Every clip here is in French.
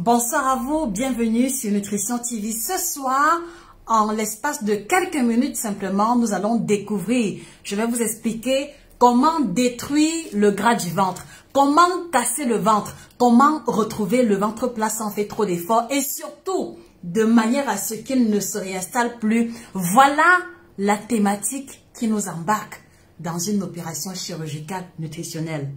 Bonsoir à vous, bienvenue sur Nutrition TV. Ce soir, en l'espace de quelques minutes simplement, nous allons découvrir, je vais vous expliquer comment détruire le gras du ventre, comment casser le ventre, comment retrouver le ventre plat sans faire trop d'efforts et surtout, de manière à ce qu'il ne se réinstalle plus. Voilà la thématique qui nous embarque dans une opération chirurgicale nutritionnelle.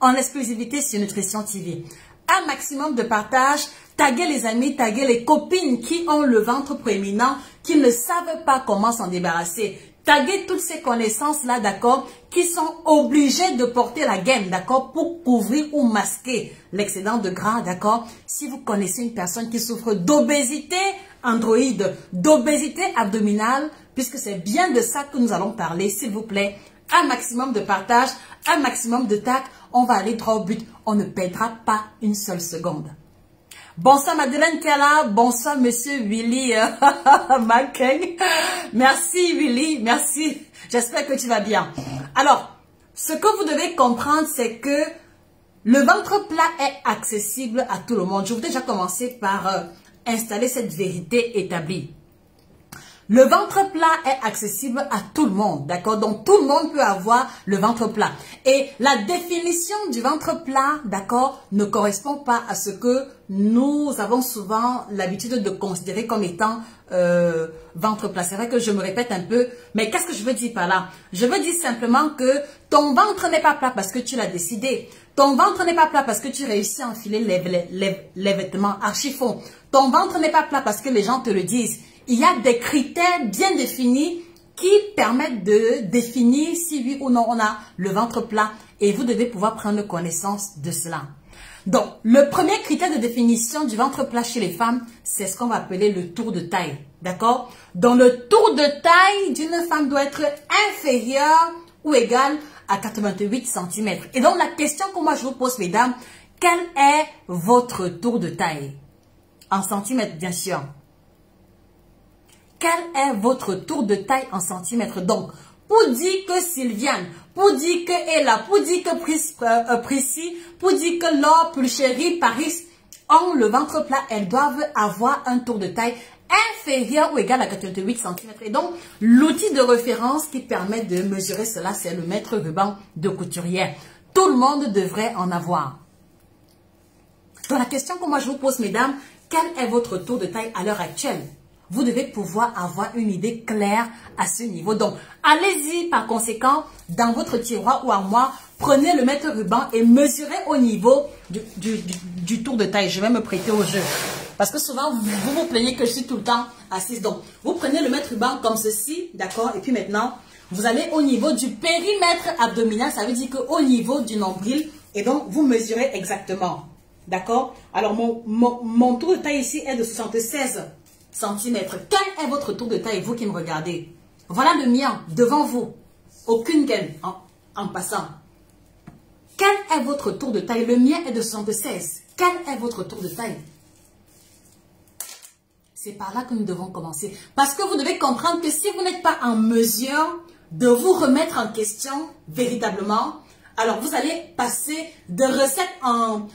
En exclusivité sur Nutrition TV. Un maximum de partage, taguez les amis, taguez les copines qui ont le ventre proéminent, qui ne savent pas comment s'en débarrasser. Taguez toutes ces connaissances-là, d'accord, qui sont obligées de porter la gaine, d'accord, pour couvrir ou masquer l'excédent de gras, d'accord. Si vous connaissez une personne qui souffre d'obésité androïde, d'obésité abdominale, puisque c'est bien de ça que nous allons parler, s'il vous plaît, un maximum de partage, un maximum de tac, on va aller droit au but, on ne perdra pas une seule seconde. Bonsoir Madeleine Kala, bonsoir Monsieur Willy Mackay. Merci Willy, merci, j'espère que tu vas bien. Alors, ce que vous devez comprendre, c'est que le ventre plat est accessible à tout le monde. Je voudrais déjà commencer par installer cette vérité établie. Le ventre plat est accessible à tout le monde, d'accord? Donc, tout le monde peut avoir le ventre plat. Et la définition du ventre plat, d'accord, ne correspond pas à ce que nous avons souvent l'habitude de considérer comme étant ventre plat. C'est vrai que je me répète un peu, mais qu'est-ce que je veux dire par là? Je veux dire simplement que ton ventre n'est pas plat parce que tu l'as décidé. Ton ventre n'est pas plat parce que tu réussis à enfiler les vêtements archi-fonds. Ton ventre n'est pas plat parce que les gens te le disent. Il y a des critères bien définis qui permettent de définir si oui ou non on a le ventre plat et vous devez pouvoir prendre connaissance de cela. Donc, le premier critère de définition du ventre plat chez les femmes, c'est ce qu'on va appeler le tour de taille. D'accord? Donc, le tour de taille d'une femme doit être inférieur ou égal à 88 cm. Et donc, la question que moi je vous pose, mesdames, quel est votre tour de taille? En centimètres, bien sûr. Quel est votre tour de taille en centimètres? Donc, pour dire que Sylviane, pour dire que Ella, pour dire que Prissy, pour dire que Laure, Pulchérie, Paris ont le ventre plat, elles doivent avoir un tour de taille inférieur ou égal à 88 cm. Et donc, l'outil de référence qui permet de mesurer cela, c'est le mètre ruban de couturière. Tout le monde devrait en avoir. Donc, la question que moi je vous pose, mesdames, quel est votre tour de taille à l'heure actuelle? Vous devez pouvoir avoir une idée claire à ce niveau. Donc, allez-y par conséquent dans votre tiroir ou armoire, prenez le mètre ruban et mesurez au niveau du tour de taille. Je vais me prêter au jeu. Parce que souvent, vous vous plaignez que je suis tout le temps assise. Donc, vous prenez le mètre ruban comme ceci, d'accord? Et puis maintenant, vous allez au niveau du périmètre abdominal. Ça veut dire qu'au niveau du nombril. Et donc, vous mesurez exactement. D'accord? Alors, mon tour de taille ici est de 76 cm. Quel est votre tour de taille, vous qui me regardez? Voilà le mien, devant vous. Aucune gaine en passant. Quel est votre tour de taille? Le mien est de 76. Quel est votre tour de taille? C'est par là que nous devons commencer. Parce que vous devez comprendre que si vous n'êtes pas en mesure de vous remettre en question véritablement, alors vous allez passer de recette en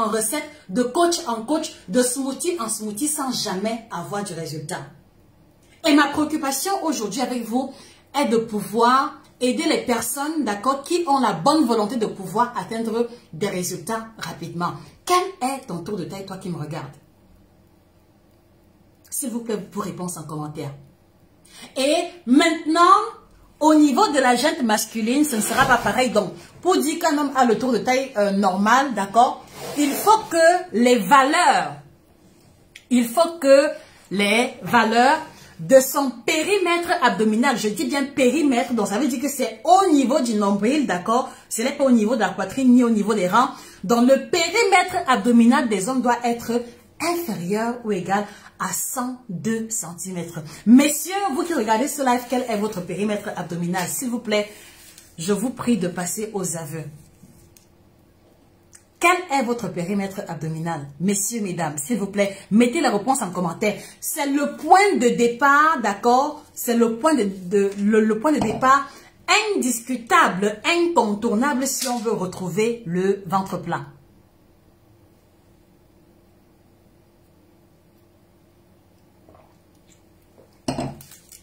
recette, de coach en coach, de smoothie en smoothie sans jamais avoir du résultat. Et ma préoccupation aujourd'hui avec vous est de pouvoir aider les personnes, d'accord, qui ont la bonne volonté de pouvoir atteindre des résultats rapidement. Quel est ton tour de taille, toi qui me regardes? S'il vous plaît, vos réponses en commentaire. Et maintenant, au niveau de la gente masculine, ce ne sera pas pareil. Donc, pour dire qu'un homme a le tour de taille normal, d'accord, il faut que les valeurs de son périmètre abdominal, je dis bien périmètre, donc ça veut dire que c'est au niveau du nombril, d'accord, ce n'est pas au niveau de la poitrine ni au niveau des reins. Donc, le périmètre abdominal des hommes doit être inférieur ou égal à 102 cm. Messieurs, vous qui regardez ce live, quel est votre périmètre abdominal? S'il vous plaît, je vous prie de passer aux aveux. Quel est votre périmètre abdominal? Messieurs, mesdames, s'il vous plaît, mettez la réponse en commentaire. C'est le point de départ, d'accord? C'est le point le point de départ indiscutable, incontournable si on veut retrouver le ventre plat.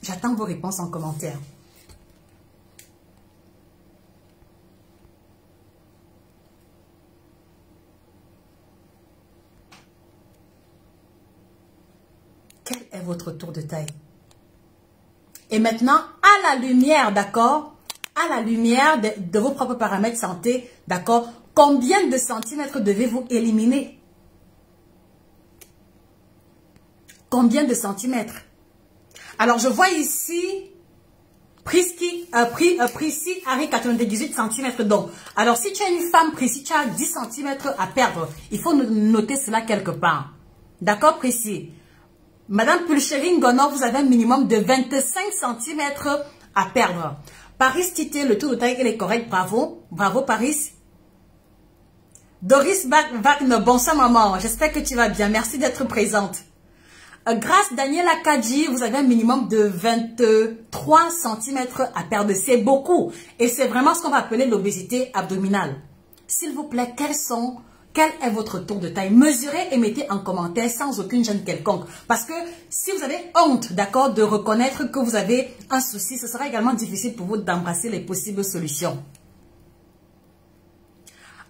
J'attends vos réponses en commentaire. Quel est votre tour de taille? Et maintenant, à la lumière, d'accord? À la lumière de vos propres paramètres santé, d'accord? Combien de centimètres devez-vous éliminer? Combien de centimètres? Alors, je vois ici, Prisci, Harry, 98 cm. Donc, alors, si tu es une femme, Prisci, tu as 10 cm à perdre. Il faut noter cela quelque part. D'accord, Prisci? Madame Pulcherine Gonor, vous avez un minimum de 25 cm à perdre. Paris Tité, le tour de taille, il est correct. Bravo. Bravo, Paris. Doris Wagner, bonsoir maman. J'espère que tu vas bien. Merci d'être présente. Grâce Daniela Kadji, vous avez un minimum de 23 cm à perdre. C'est beaucoup. Et c'est vraiment ce qu'on va appeler l'obésité abdominale. S'il vous plaît, quel est votre tour de taille? Mesurez et mettez en commentaire sans aucune gêne quelconque. Parce que si vous avez honte, d'accord, de reconnaître que vous avez un souci, ce sera également difficile pour vous d'embrasser les possibles solutions.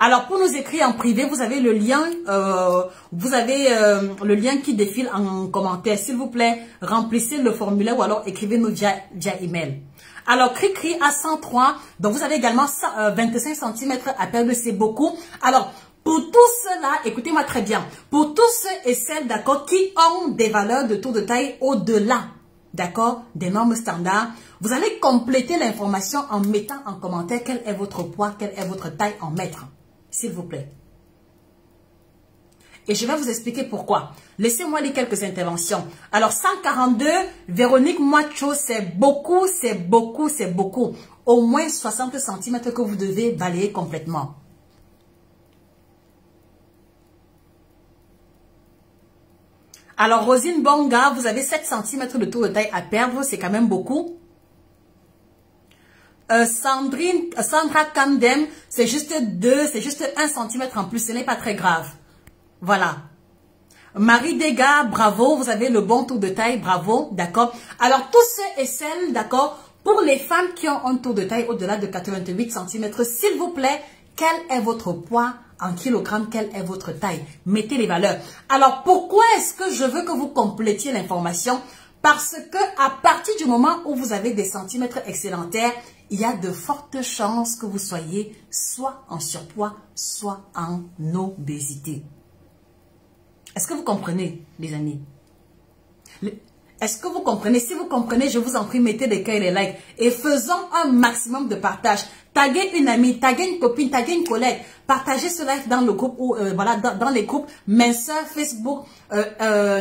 Alors, pour nous écrire en privé, vous avez le lien, le lien qui défile en commentaire. S'il vous plaît, remplissez le formulaire ou alors écrivez-nous via email. Alors, Cri-Cri à 103, donc vous avez également 25 cm à perdre, c'est beaucoup. Alors, pour tous ceux-là, écoutez-moi très bien, pour tous ceux et celles, d'accord, qui ont des valeurs de tour de taille au-delà, d'accord, des normes standards, vous allez compléter l'information en mettant en commentaire quel est votre poids, quelle est votre taille en mètres. S'il vous plaît. Et je vais vous expliquer pourquoi. Laissez-moi lire quelques interventions. Alors, 142, Véronique Moacho, c'est beaucoup, c'est beaucoup, c'est beaucoup. Au moins 60 cm que vous devez balayer complètement. Alors, Rosine Bonga, vous avez 7 cm de tour de taille à perdre, c'est quand même beaucoup. Sandra Camden, c'est juste 1 cm en plus, ce n'est pas très grave. Voilà. Marie Degas, bravo, vous avez le bon tour de taille, bravo, d'accord. Alors, tous ceux et celles, d'accord, pour les femmes qui ont un tour de taille au-delà de 88 cm, s'il vous plaît, quel est votre poids en kilogrammes, quelle est votre taille? Mettez les valeurs. Alors, pourquoi est-ce que je veux que vous complétiez l'information? Parce que à partir du moment où vous avez des centimètres excédentaires, il y a de fortes chances que vous soyez soit en surpoids, soit en obésité. Est-ce que vous comprenez, les amis? Est-ce que vous comprenez? Si vous comprenez, je vous en prie, mettez des cœurs et des likes. Et faisons un maximum de partage. Taguez une amie, taguez une copine, taguez une collègue. Partagez ce live dans le groupe, voilà, dans les groupes Minceur, Facebook,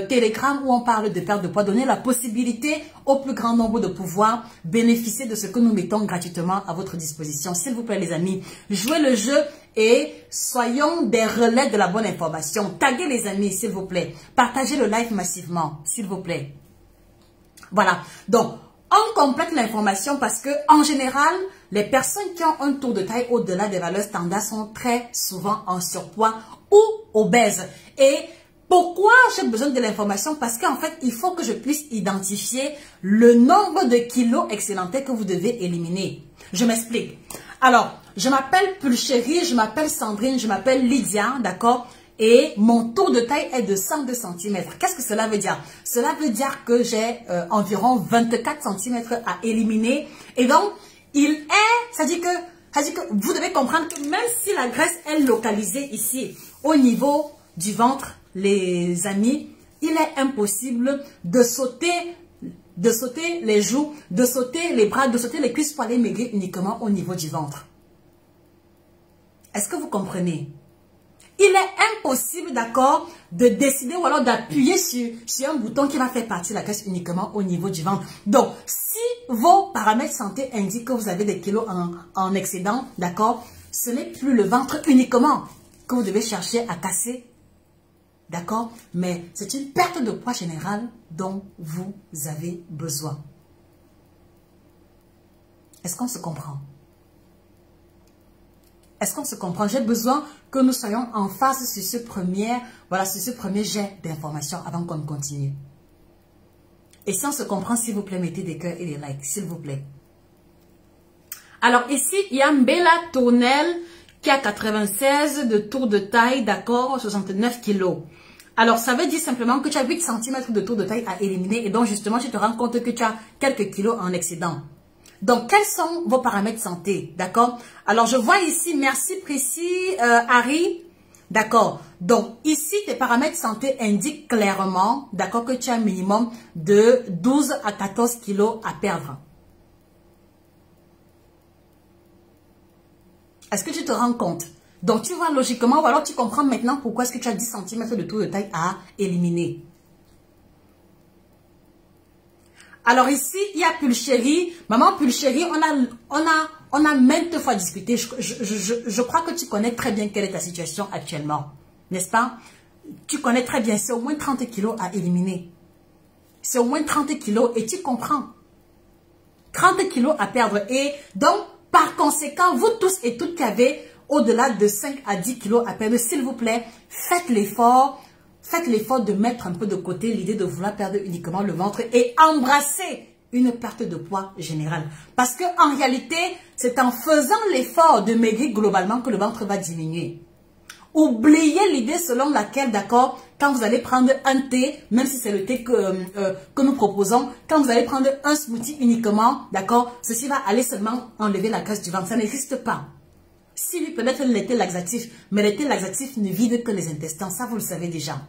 Telegram, où on parle de perte de poids. Donnez la possibilité au plus grand nombre de pouvoir bénéficier de ce que nous mettons gratuitement à votre disposition. S'il vous plaît, les amis, jouez le jeu et soyons des relais de la bonne information. Taguez les amis, s'il vous plaît. Partagez le live massivement, s'il vous plaît. Voilà. Donc, on complète l'information parce que, en général, les personnes qui ont un tour de taille au-delà des valeurs standards sont très souvent en surpoids ou obèses. Et pourquoi j'ai besoin de l'information? Parce qu'en fait, il faut que je puisse identifier le nombre de kilos excédentaires que vous devez éliminer. Je m'explique. Alors, je m'appelle Pulchérie, je m'appelle Sandrine, je m'appelle Lydia, d'accord? Et mon tour de taille est de 102 cm. Qu'est-ce que cela veut dire? Cela veut dire que j'ai environ 24 cm à éliminer. Et donc, ça dit que vous devez comprendre que même si la graisse est localisée ici, au niveau du ventre, les amis, il est impossible de sauter les joues, de sauter les bras, de sauter les cuisses pour aller maigrir uniquement au niveau du ventre. Est-ce que vous comprenez? Il est impossible, d'accord, de décider ou alors d'appuyer sur un bouton qui va faire partir la graisse uniquement au niveau du ventre. Donc, si vos paramètres santé indiquent que vous avez des kilos en excédent, d'accord, ce n'est plus le ventre uniquement que vous devez chercher à casser, d'accord, mais c'est une perte de poids générale dont vous avez besoin. Est-ce qu'on se comprend? Est-ce qu'on se comprend? J'ai besoin que nous soyons en phase sur ce premier jet d'informations avant qu'on continue. Et si on se comprend, s'il vous plaît, mettez des cœurs et des likes, s'il vous plaît. Alors ici, il y a Mbella Tournelle qui a 96 de tour de taille, d'accord, 69 kilos. Alors, ça veut dire simplement que tu as 8 cm de tour de taille à éliminer et donc justement, tu te rends compte que tu as quelques kilos en excédent. Donc, quels sont vos paramètres santé, d'accord? Alors, je vois ici, merci précis, Harry, d'accord. Donc, ici, tes paramètres santé indiquent clairement, d'accord, que tu as un minimum de 12 à 14 kilos à perdre. Est-ce que tu te rends compte? Donc, tu vois logiquement, ou alors tu comprends maintenant pourquoi est-ce que tu as 10 cm de tour de taille à éliminer. Alors ici, il y a Pulchérie. Maman Pulchérie, on a maintes fois discuté. Je crois que tu connais très bien quelle est ta situation actuellement. N'est-ce pas? Tu connais très bien, c'est au moins 30 kilos à éliminer. C'est au moins 30 kilos et tu comprends. 30 kilos à perdre. Et donc, par conséquent, vous tous et toutes qui avez au-delà de 5 à 10 kilos à perdre, s'il vous plaît, faites l'effort. Faites l'effort de mettre un peu de côté l'idée de vouloir perdre uniquement le ventre et embrasser une perte de poids générale. Parce que en réalité, c'est en faisant l'effort de maigrir globalement que le ventre va diminuer. Oubliez l'idée selon laquelle, d'accord, quand vous allez prendre un thé, même si c'est le thé que nous proposons, quand vous allez prendre un smoothie uniquement, d'accord, ceci va aller seulement enlever la graisse du ventre. Ça n'existe pas. Si oui, peut-être les thés laxatifs, mais les thés laxatifs ne vident que les intestins, ça vous le savez déjà.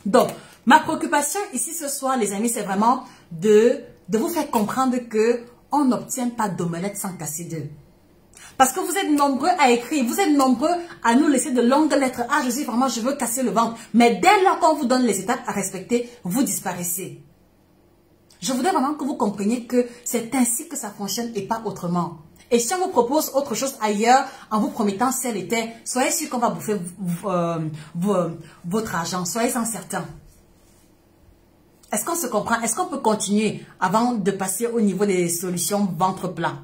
Donc, ma préoccupation ici ce soir, les amis, c'est vraiment de vous faire comprendre que on n'obtient pas d'omelette sans casser d'œufs. Parce que vous êtes nombreux à écrire, vous êtes nombreux à nous laisser de longues lettres. Ah, je dis vraiment, je veux casser le ventre. Mais dès lors qu'on vous donne les étapes à respecter, vous disparaissez. Je voudrais vraiment que vous compreniez que c'est ainsi que ça fonctionne et pas autrement. Et si on vous propose autre chose ailleurs, en vous promettant celle était, soyez sûr qu'on va bouffer votre argent. Soyez-en certains. Est-ce qu'on se comprend? Est-ce qu'on peut continuer avant de passer au niveau des solutions ventre plat?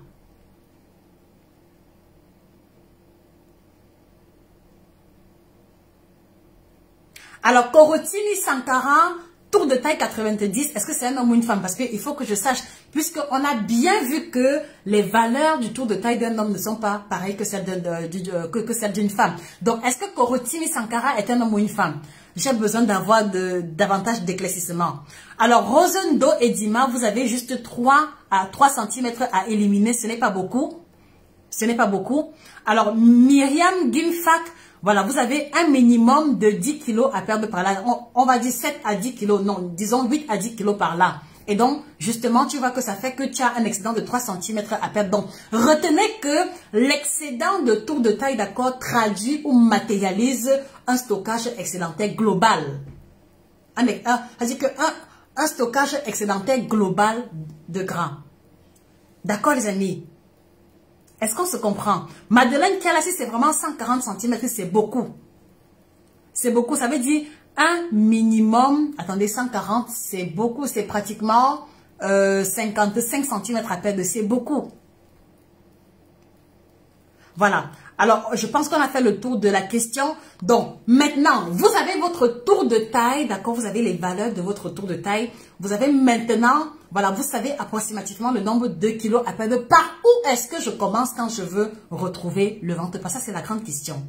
Alors, Korotini Sankara, tour de taille 90, est-ce que c'est un homme ou une femme? Parce qu'il faut que je sache, puisqu'on a bien vu que les valeurs du tour de taille d'un homme ne sont pas pareilles que celles d'une femme. Donc, est-ce que Korotini Sankara est un homme ou une femme? J'ai besoin d'avoir davantage d'éclaircissement. Alors, Rosendo et Dima, vous avez juste 3 cm à éliminer. Ce n'est pas beaucoup. Ce n'est pas beaucoup. Alors, Myriam Gimfak, voilà, vous avez un minimum de 10 kilos à perdre par là. On va dire 7 à 10 kilos. Non, disons 8 à 10 kilos par là. Et donc, justement, tu vois que ça fait que tu as un excédent de 3 cm à perdre. Donc, retenez que l'excédent de tour de taille, d'accord, traduit ou matérialise un stockage excédentaire global. C'est-à-dire qu'un stockage excédentaire global de gras. D'accord, les amis? Est-ce qu'on se comprend? Madeleine Kialassi, c'est vraiment 140 cm, c'est beaucoup. C'est beaucoup, ça veut dire un minimum, attendez, 140, c'est beaucoup, c'est pratiquement 55 cm à perdre, c'est beaucoup. Voilà. Alors, je pense qu'on a fait le tour de la question. Donc, maintenant, vous avez votre tour de taille, d'accord? Vous avez les valeurs de votre tour de taille. Vous avez maintenant, voilà, vous savez approximativement le nombre de kilos à perdre. Par où est-ce que je commence quand je veux retrouver le ventre plat? Ça, c'est la grande question.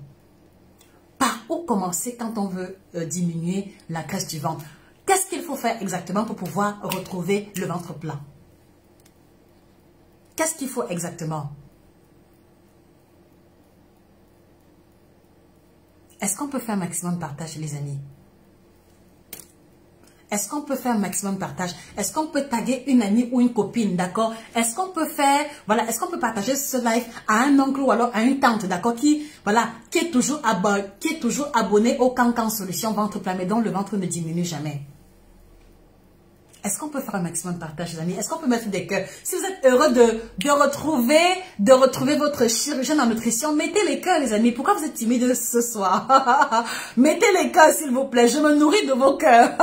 Par où commencer quand on veut diminuer la graisse du ventre? Qu'est-ce qu'il faut faire exactement pour pouvoir retrouver le ventre plat? Qu'est-ce qu'il faut exactement? Est-ce qu'on peut faire un maximum de partage, les amis? Est-ce qu'on peut faire un maximum de partage? Est-ce qu'on peut taguer une amie ou une copine, d'accord? Est-ce qu'on peut faire, voilà, est-ce qu'on peut partager ce live à un oncle ou alors à une tante, d'accord, qui est toujours abonné au Cancan Solution Ventre Plat, mais dont le ventre ne diminue jamais? Est-ce qu'on peut faire un maximum de partage, les amis? Est-ce qu'on peut mettre des cœurs? Si vous êtes heureux de retrouver votre chirurgien en nutrition, mettez les cœurs, les amis. Pourquoi vous êtes timides ce soir? Mettez les cœurs, s'il vous plaît. Je me nourris de vos cœurs.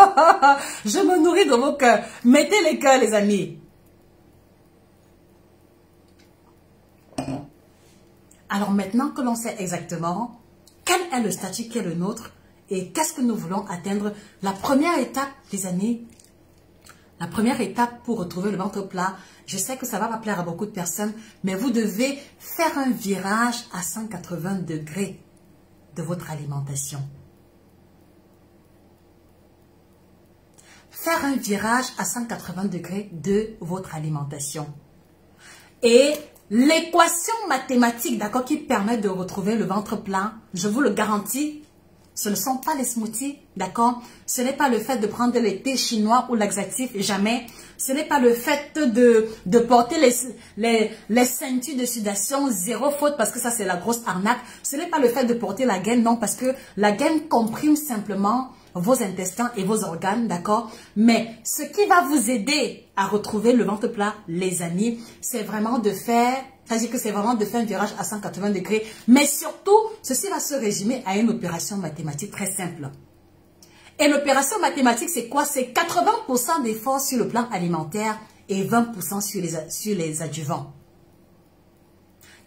Je me nourris de vos cœurs. Mettez les cœurs, les amis. Alors maintenant que l'on sait exactement quel est le statut qui est le nôtre et qu'est-ce que nous voulons atteindre, la première étape, les amis, La première étape pour retrouver le ventre plat, je sais que ça va pas plaire à beaucoup de personnes, mais vous devez faire un virage à 180 degrés de votre alimentation. Faire un virage à 180 degrés de votre alimentation. Et l'équation mathématique, d'accord, qui permet de retrouver le ventre plat, je vous le garantis, ce ne sont pas les smoothies, d'accord? Ce n'est pas le fait de prendre les thés chinois ou laxatifs, jamais. Ce n'est pas le fait de porter les ceintures de sudation, zéro faute, parce que ça c'est la grosse arnaque. Ce n'est pas le fait de porter la gaine, non, parce que la gaine comprime simplement vos intestins et vos organes, d'accord? Mais ce qui va vous aider à retrouver le ventre plat, les amis, c'est vraiment de faire... C'est-à-dire que c'est vraiment de faire un virage à 180 degrés. Mais surtout, ceci va se résumer à une opération mathématique très simple. Et l'opération mathématique, c'est quoi? C'est 80% d'efforts sur le plan alimentaire et 20% sur les adjuvants.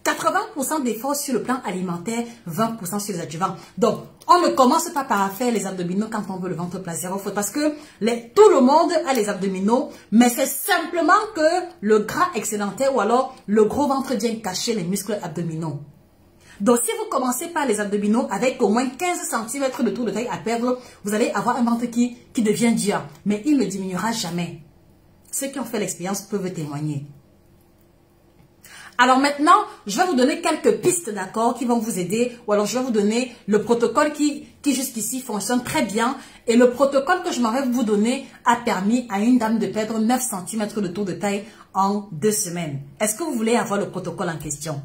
80% d'efforts sur le plan alimentaire, 20% sur les adjuvants. Donc, on ne commence pas par faire les abdominaux quand on veut le ventre plat, zéro faute. Parce que tout le monde a les abdominaux, mais c'est simplement que le gras excédentaire ou alors le gros ventre vient cacher les muscles abdominaux. Donc, si vous commencez par les abdominaux avec au moins 15 cm de tour de taille à perdre, vous allez avoir un ventre qui devient dur. Mais il ne diminuera jamais. Ceux qui ont fait l'expérience peuvent témoigner. Alors maintenant, je vais vous donner quelques pistes, d'accord, qui vont vous aider. Ou alors, je vais vous donner le protocole qui jusqu'ici fonctionne très bien. Et le protocole que je m'en vais vous donner a permis à une dame de perdre 9 cm de tour de taille en 2 semaines. Est-ce que vous voulez avoir le protocole en question?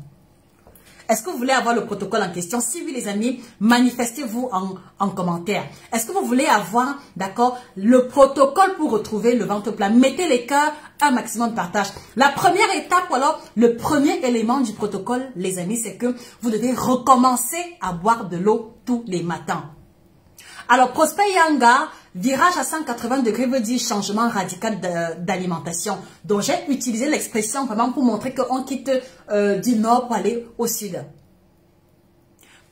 Est-ce que vous voulez avoir le protocole en question? Si oui, les amis, manifestez-vous en commentaire. Est-ce que vous voulez avoir, d'accord, le protocole pour retrouver le ventre plat? Mettez les cœurs, un maximum de partage. La première étape, ou alors, le premier élément du protocole, les amis, c'est que vous devez recommencer à boire de l'eau tous les matins. Alors, Prosper Yanga, virage à 180 degrés veut dire changement radical d'alimentation. Donc, j'ai utilisé l'expression vraiment pour montrer qu'on quitte du nord pour aller au sud.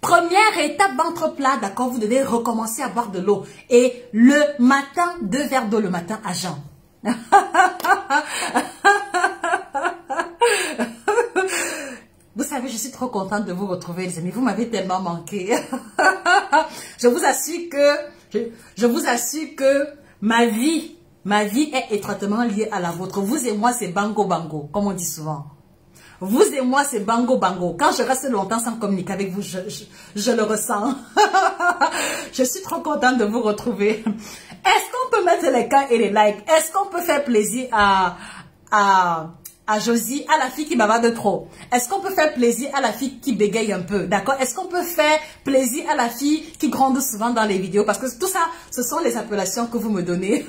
Première étape, ventre plat, d'accord, vous devez recommencer à boire de l'eau. Et le matin, 2 verres d'eau le matin à jeun. Vous savez, je suis trop contente de vous retrouver, les amis. Vous m'avez tellement manqué. Je vous assure que ma vie est étroitement liée à la vôtre. Vous et moi, c'est bango bango, comme on dit souvent. Vous et moi, c'est bango bango. Quand je reste longtemps sans communiquer avec vous, je le ressens. Je suis trop contente de vous retrouver. Est-ce qu'on peut mettre les cœurs et les likes? Est-ce qu'on peut faire plaisir à Josie, à la fille qui bavarde trop? Est-ce qu'on peut faire plaisir à la fille qui bégaye un peu? D'accord? Est-ce qu'on peut faire plaisir à la fille qui gronde souvent dans les vidéos? Parce que tout ça, ce sont les appellations que vous me donnez.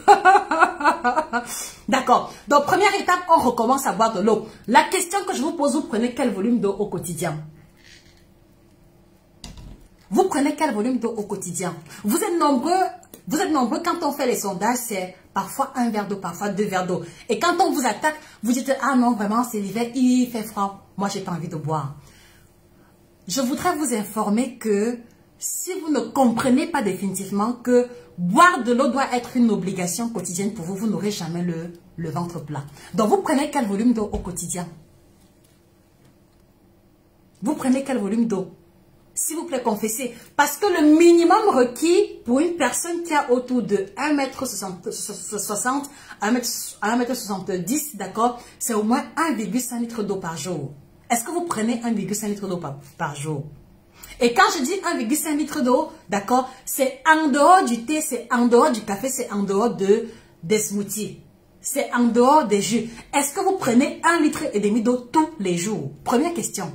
D'accord. Donc, première étape, on recommence à boire de l'eau. La question que je vous pose, vous prenez quel volume d'eau au quotidien? Vous prenez quel volume d'eau au quotidien? Vous êtes nombreux quand on fait les sondages, c'est parfois 1 verre d'eau, parfois 2 verres d'eau. Et quand on vous attaque, vous dites, ah non, vraiment, c'est l'hiver, il fait froid. Moi, j'ai pas envie de boire. Je voudrais vous informer que si vous ne comprenez pas définitivement que boire de l'eau doit être une obligation quotidienne pour vous, vous n'aurez jamais le ventre plat. Donc, vous prenez quel volume d'eau au quotidien? Vous prenez quel volume d'eau? S'il vous plaît, confessez. Parce que le minimum requis pour une personne qui a autour de 1m60, 1m70, d'accord, c'est au moins 1,5 litre d'eau par jour. Est-ce que vous prenez 1,5 litre d'eau par jour? Et quand je dis 1,5 litre d'eau, d'accord, c'est en dehors du thé, c'est en dehors du café, c'est en dehors des smoothies. C'est en dehors des jus. Est-ce que vous prenez 1,5 litre d'eau tous les jours? Première question.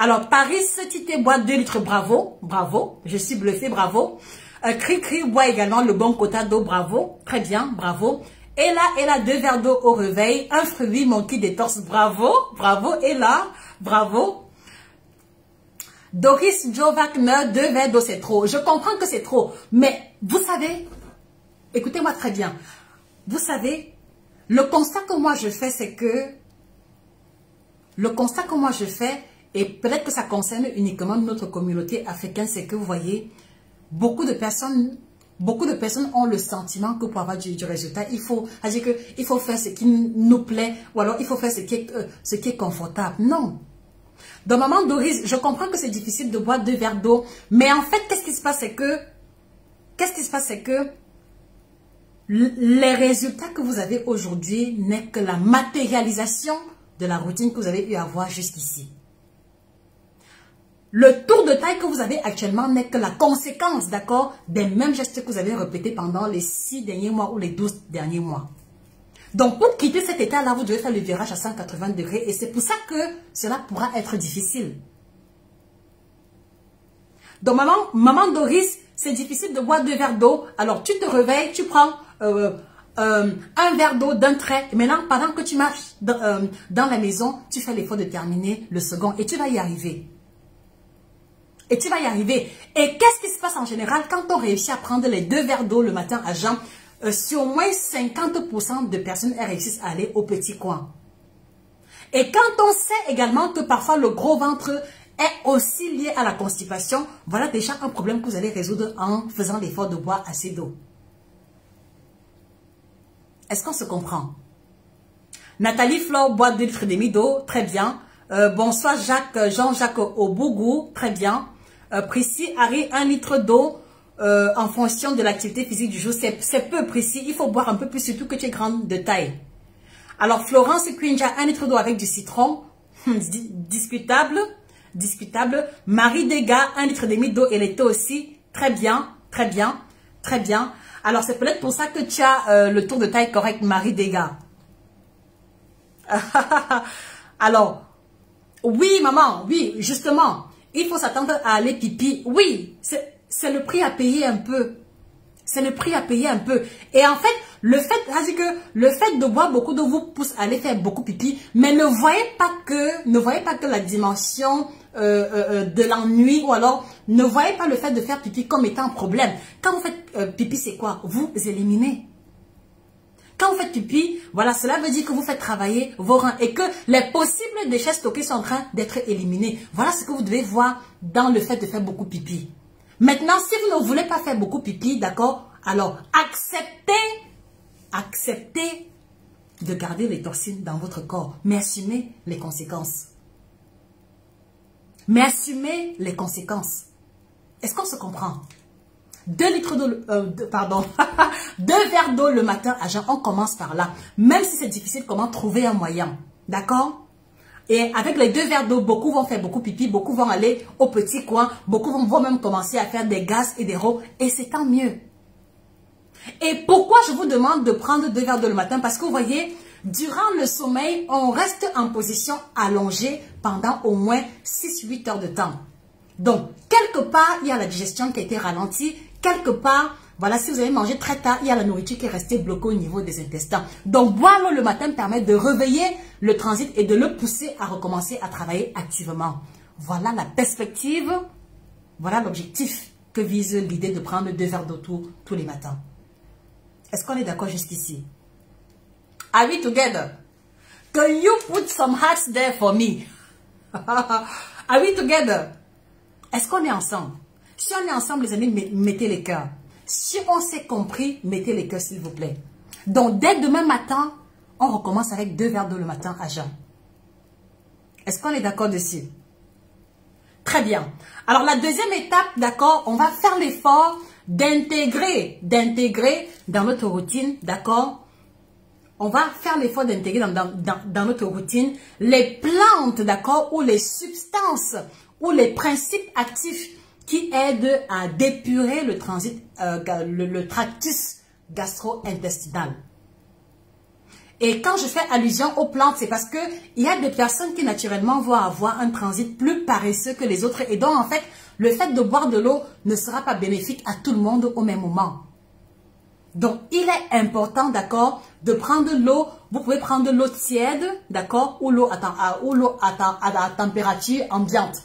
Alors, Paris, Tité boit 2 litres, bravo, bravo, je suis bluffée, bravo. Cri boit également le bon quota d'eau, bravo, très bien, bravo. Et là, 2 verres d'eau au réveil, un fruit monkey détorse, bravo, bravo, et là, bravo. Doris Joe Wagner, 2 verres d'eau, c'est trop. Je comprends que c'est trop, mais vous savez, écoutez-moi très bien, vous savez, le constat que moi je fais, c'est que, et peut-être que ça concerne uniquement notre communauté africaine, c'est que vous voyez, beaucoup de personnes beaucoup de personnes ont le sentiment que pour avoir du résultat, il faut faire ce qui nous plaît ou alors il faut faire ce qui est confortable. Non. Donc, maman Doris, je comprends que c'est difficile de boire 2 verres d'eau, mais en fait, qu'est-ce qui se passe, c'est que les résultats que vous avez aujourd'hui n'est que la matérialisation de la routine que vous avez eu à voir jusqu'ici. Le tour de taille que vous avez actuellement n'est que la conséquence, d'accord, des mêmes gestes que vous avez répétés pendant les 6 derniers mois ou les 12 derniers mois. Donc, pour quitter cet état-là, vous devez faire le virage à 180 degrés et c'est pour ça que cela pourra être difficile. Donc, maman Doris, c'est difficile de boire 2 verres d'eau. Alors, tu te réveilles, tu prends un verre d'eau d'un trait. Et maintenant, pendant que tu marches dans la maison, tu fais l'effort de terminer le second et tu vas y arriver. Et tu vas y arriver. Et qu'est-ce qui se passe en général quand on réussit à prendre les 2 verres d'eau le matin à jeun? Sur au moins 50% de personnes réussissent à aller au petit coin. Et quand on sait également que parfois le gros ventre est aussi lié à la constipation, voilà déjà un problème que vous allez résoudre en faisant l'effort de boire assez d'eau. Est-ce qu'on se comprend? Nathalie Flore boit 2,5 litres d'eau, très bien. Bonsoir Jean-Jacques Aubougou, très bien. Prissy Harry, 1 litre d'eau en fonction de l'activité physique du jour. C'est peu précis, il faut boire un peu plus, surtout que tu es grande de taille. Alors Florence Quinja, 1 litre d'eau avec du citron, discutable. Marie Degas, 1,5 litre d'eau et l'été aussi, très bien. Alors c'est peut-être pour ça que tu as le tour de taille correct, Marie Degas. Alors, oui maman, oui, justement, il faut s'attendre à aller pipi. Oui, c'est le prix à payer un peu. C'est le prix à payer un peu. Et en fait, le fait de boire beaucoup d'eau vous pousse à aller faire beaucoup pipi, mais ne voyez pas que la dimension de l'ennui, ou alors ne voyez pas le fait de faire pipi comme étant un problème. Quand vous faites pipi, c'est quoi? Vous éliminez. Quand vous faites pipi, voilà, cela veut dire que vous faites travailler vos reins et que les possibles déchets stockés sont en train d'être éliminés. Voilà ce que vous devez voir dans le fait de faire beaucoup pipi. Maintenant, si vous ne voulez pas faire beaucoup pipi, d'accord, alors acceptez de garder les toxines dans votre corps, mais assumez les conséquences. Est-ce qu'on se comprend? 2 litres d'eau, 2 verres d'eau le matin à jeun, on commence par là. Même si c'est difficile, comment trouver un moyen, d'accord? Et avec les 2 verres d'eau, beaucoup vont faire beaucoup pipi, beaucoup vont aller au petit coin, beaucoup vont même commencer à faire des gaz et des rots, et c'est tant mieux. Et pourquoi je vous demande de prendre 2 verres d'eau le matin? Parce que vous voyez, durant le sommeil, on reste en position allongée pendant au moins 6-8 heures de temps. Donc, quelque part, il y a la digestion qui a été ralentie. Quelque part, voilà, si vous avez mangé très tard, il y a la nourriture qui est restée bloquée au niveau des intestins. Donc, boire l'eau le matin permet de réveiller le transit et de le pousser à recommencer à travailler activement. Voilà la perspective, voilà l'objectif que vise l'idée de prendre 2 verres d'eau tous les matins. Est-ce qu'on est d'accord jusqu'ici? Are we together? Can you put some hearts there for me? Are we together? Est-ce qu'on est ensemble? Si on est ensemble, les amis, mettez les cœurs. Si on s'est compris, mettez les cœurs, s'il vous plaît. Donc, dès demain matin, on recommence avec 2 verres d'eau le matin à jeun. Est-ce qu'on est d'accord dessus? Très bien. Alors, la deuxième étape, d'accord, on va faire l'effort d'intégrer dans notre routine, d'accord? On va faire l'effort d'intégrer dans notre routine les plantes, d'accord, ou les substances, ou les principes actifs qui aident à dépurer le transit, le tractus gastro-intestinal. Et quand je fais allusion aux plantes, c'est parce que il y a des personnes qui naturellement vont avoir un transit plus paresseux que les autres. Et donc, en fait, le fait de boire de l'eau ne sera pas bénéfique à tout le monde au même moment. Donc, il est important, d'accord, de prendre l'eau. Vous pouvez prendre l'eau tiède, d'accord, ou l'eau à température ambiante.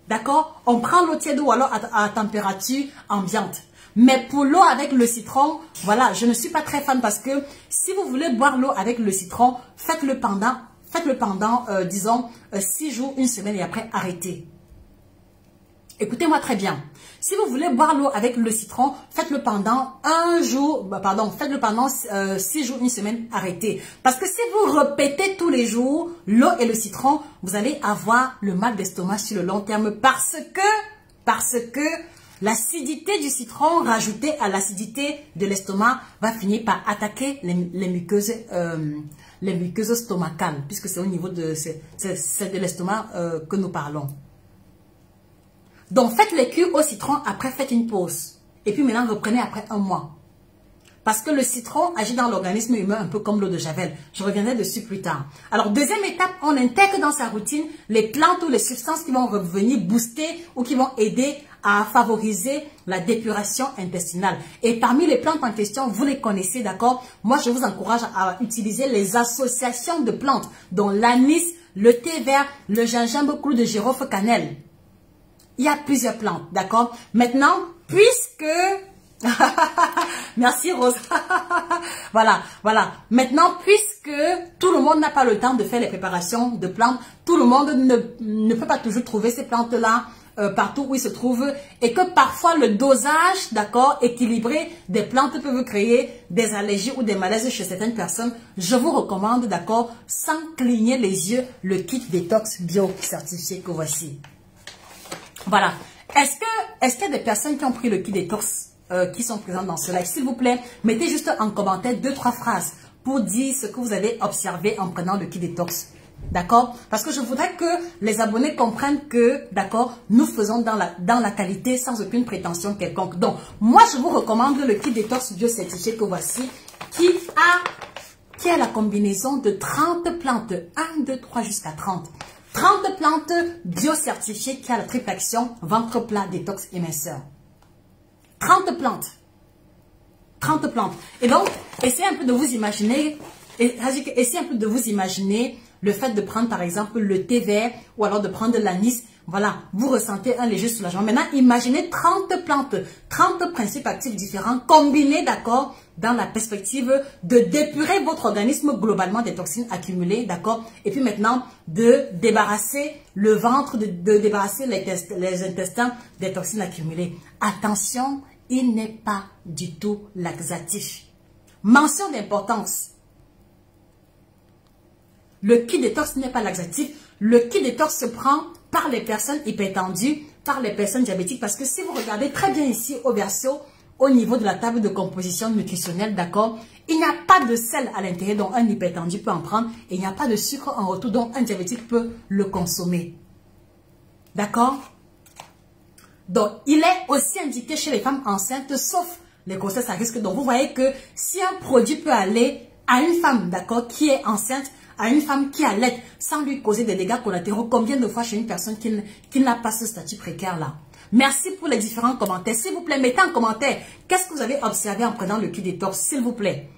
D'accord? On prend l'eau tiède ou alors à température ambiante. Mais pour l'eau avec le citron, voilà, je ne suis pas très fan parce que si vous voulez boire l'eau avec le citron, faites-le pendant disons, 6 jours, 1 semaine et après arrêtez. Écoutez-moi très bien. Si vous voulez boire l'eau avec le citron, faites-le pendant faites-le pendant 6 jours, une semaine, arrêtez. Parce que si vous répétez tous les jours l'eau et le citron, vous allez avoir le mal d'estomac sur le long terme parce que l'acidité du citron rajoutée à l'acidité de l'estomac va finir par attaquer les muqueuses stomacales, puisque c'est au niveau de l'estomac que nous parlons. Donc, faites les cuire au citron, après faites une pause. Et puis maintenant, reprenez après un mois. Parce que le citron agit dans l'organisme humain un peu comme l'eau de Javel. Je reviendrai dessus plus tard. Alors, deuxième étape, on intègre dans sa routine les plantes ou les substances qui vont revenir booster ou qui vont aider à favoriser la dépuration intestinale. Et parmi les plantes en question, vous les connaissez, d'accord? Moi, je vous encourage à utiliser les associations de plantes, dont l'anis, le thé vert, le gingembre, clou de girofle, cannelle. Il y a plusieurs plantes, d'accord? Maintenant, puisque... Merci Rose. Voilà. Maintenant, puisque tout le monde n'a pas le temps de faire les préparations de plantes, tout le monde ne peut pas toujours trouver ces plantes-là partout où ils se trouvent et que parfois le dosage, d'accord, équilibré des plantes peut créer des allergies ou des malaises chez certaines personnes. Je vous recommande, d'accord, sans cligner les yeux, le kit détox bio certifié que voici. Voilà. Est-ce qu'il y a des personnes qui ont pris le kit détox qui sont présentes dans ce live? S'il vous plaît, mettez juste en commentaire 2-3 phrases pour dire ce que vous avez observé en prenant le kit détox. D'accord? Parce que je voudrais que les abonnés comprennent que, d'accord, nous faisons dans la qualité sans aucune prétention quelconque. Donc, moi, je vous recommande le kit détox bio certifié que voici qui a la combinaison de 30 plantes. 1, 2, 3 jusqu'à 30. 30 plantes bio-certifiées qui a la triple action, ventre plat, détox et minceur. 30 plantes. 30 plantes. Et donc, essayez un peu de vous imaginer, le fait de prendre par exemple le thé vert ou alors de prendre l'anis. Voilà, vous ressentez un léger soulagement. Maintenant, imaginez 30 plantes, 30 principes actifs différents combinés, d'accord, dans la perspective de dépurer votre organisme globalement des toxines accumulées, d'accord, et puis maintenant de débarrasser le ventre, de débarrasser les intestins des toxines accumulées. Attention, il n'est pas du tout laxatif. Mention d'importance. Le kit détox n'est pas laxatif. Le kit détox se prend par les personnes hypertendues, par les personnes diabétiques. Parce que si vous regardez très bien ici au verso, au niveau de la table de composition nutritionnelle, d'accord, il n'y a pas de sel à l'intérieur dont un hypertendu peut en prendre. Et il n'y a pas de sucre en retour dont un diabétique peut le consommer. D'accord? Donc, il est aussi indiqué chez les femmes enceintes, sauf les grossesses à risque. Donc, vous voyez que si un produit peut aller à une femme, d'accord, qui est enceinte, à une femme qui allait sans lui causer des dégâts collatéraux, combien de fois chez une personne qui n'a pas ce statut précaire-là? Merci pour les différents commentaires. S'il vous plaît, mettez en commentaire qu'est-ce que vous avez observé en prenant le kit détox, s'il vous plaît.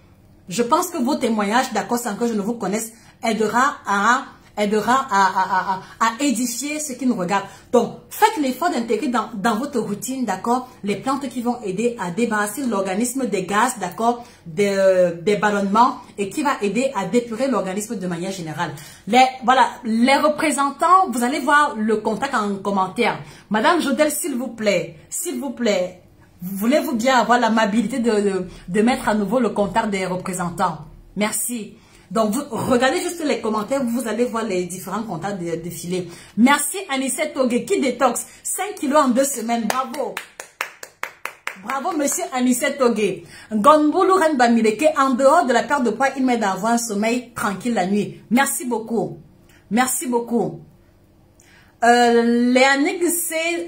Je pense que vos témoignages, d'accord, sans que je ne vous connaisse, aidera à édifier ceux qui nous regardent. Donc, faites l'effort d'intégrer dans votre routine, d'accord, les plantes qui vont aider à débarrasser l'organisme des gaz, d'accord, des ballonnements et qui va aider à dépurer l'organisme de manière générale. Les représentants, vous allez voir le contact en commentaire. Madame Jodel, s'il vous plaît, voulez-vous bien avoir l'amabilité de mettre à nouveau le contact des représentants? Merci. Donc, vous regardez juste les commentaires, vous allez voir les différents contacts défiler. Merci Anissette Togué qui détox 5 kilos en 2 semaines. Bravo. Bravo, monsieur Anissette Togué. Gonboulou Renbamileke, en dehors de la perte de poids, il m'aide à avoir un sommeil tranquille la nuit. Merci beaucoup. Merci beaucoup. Léanique,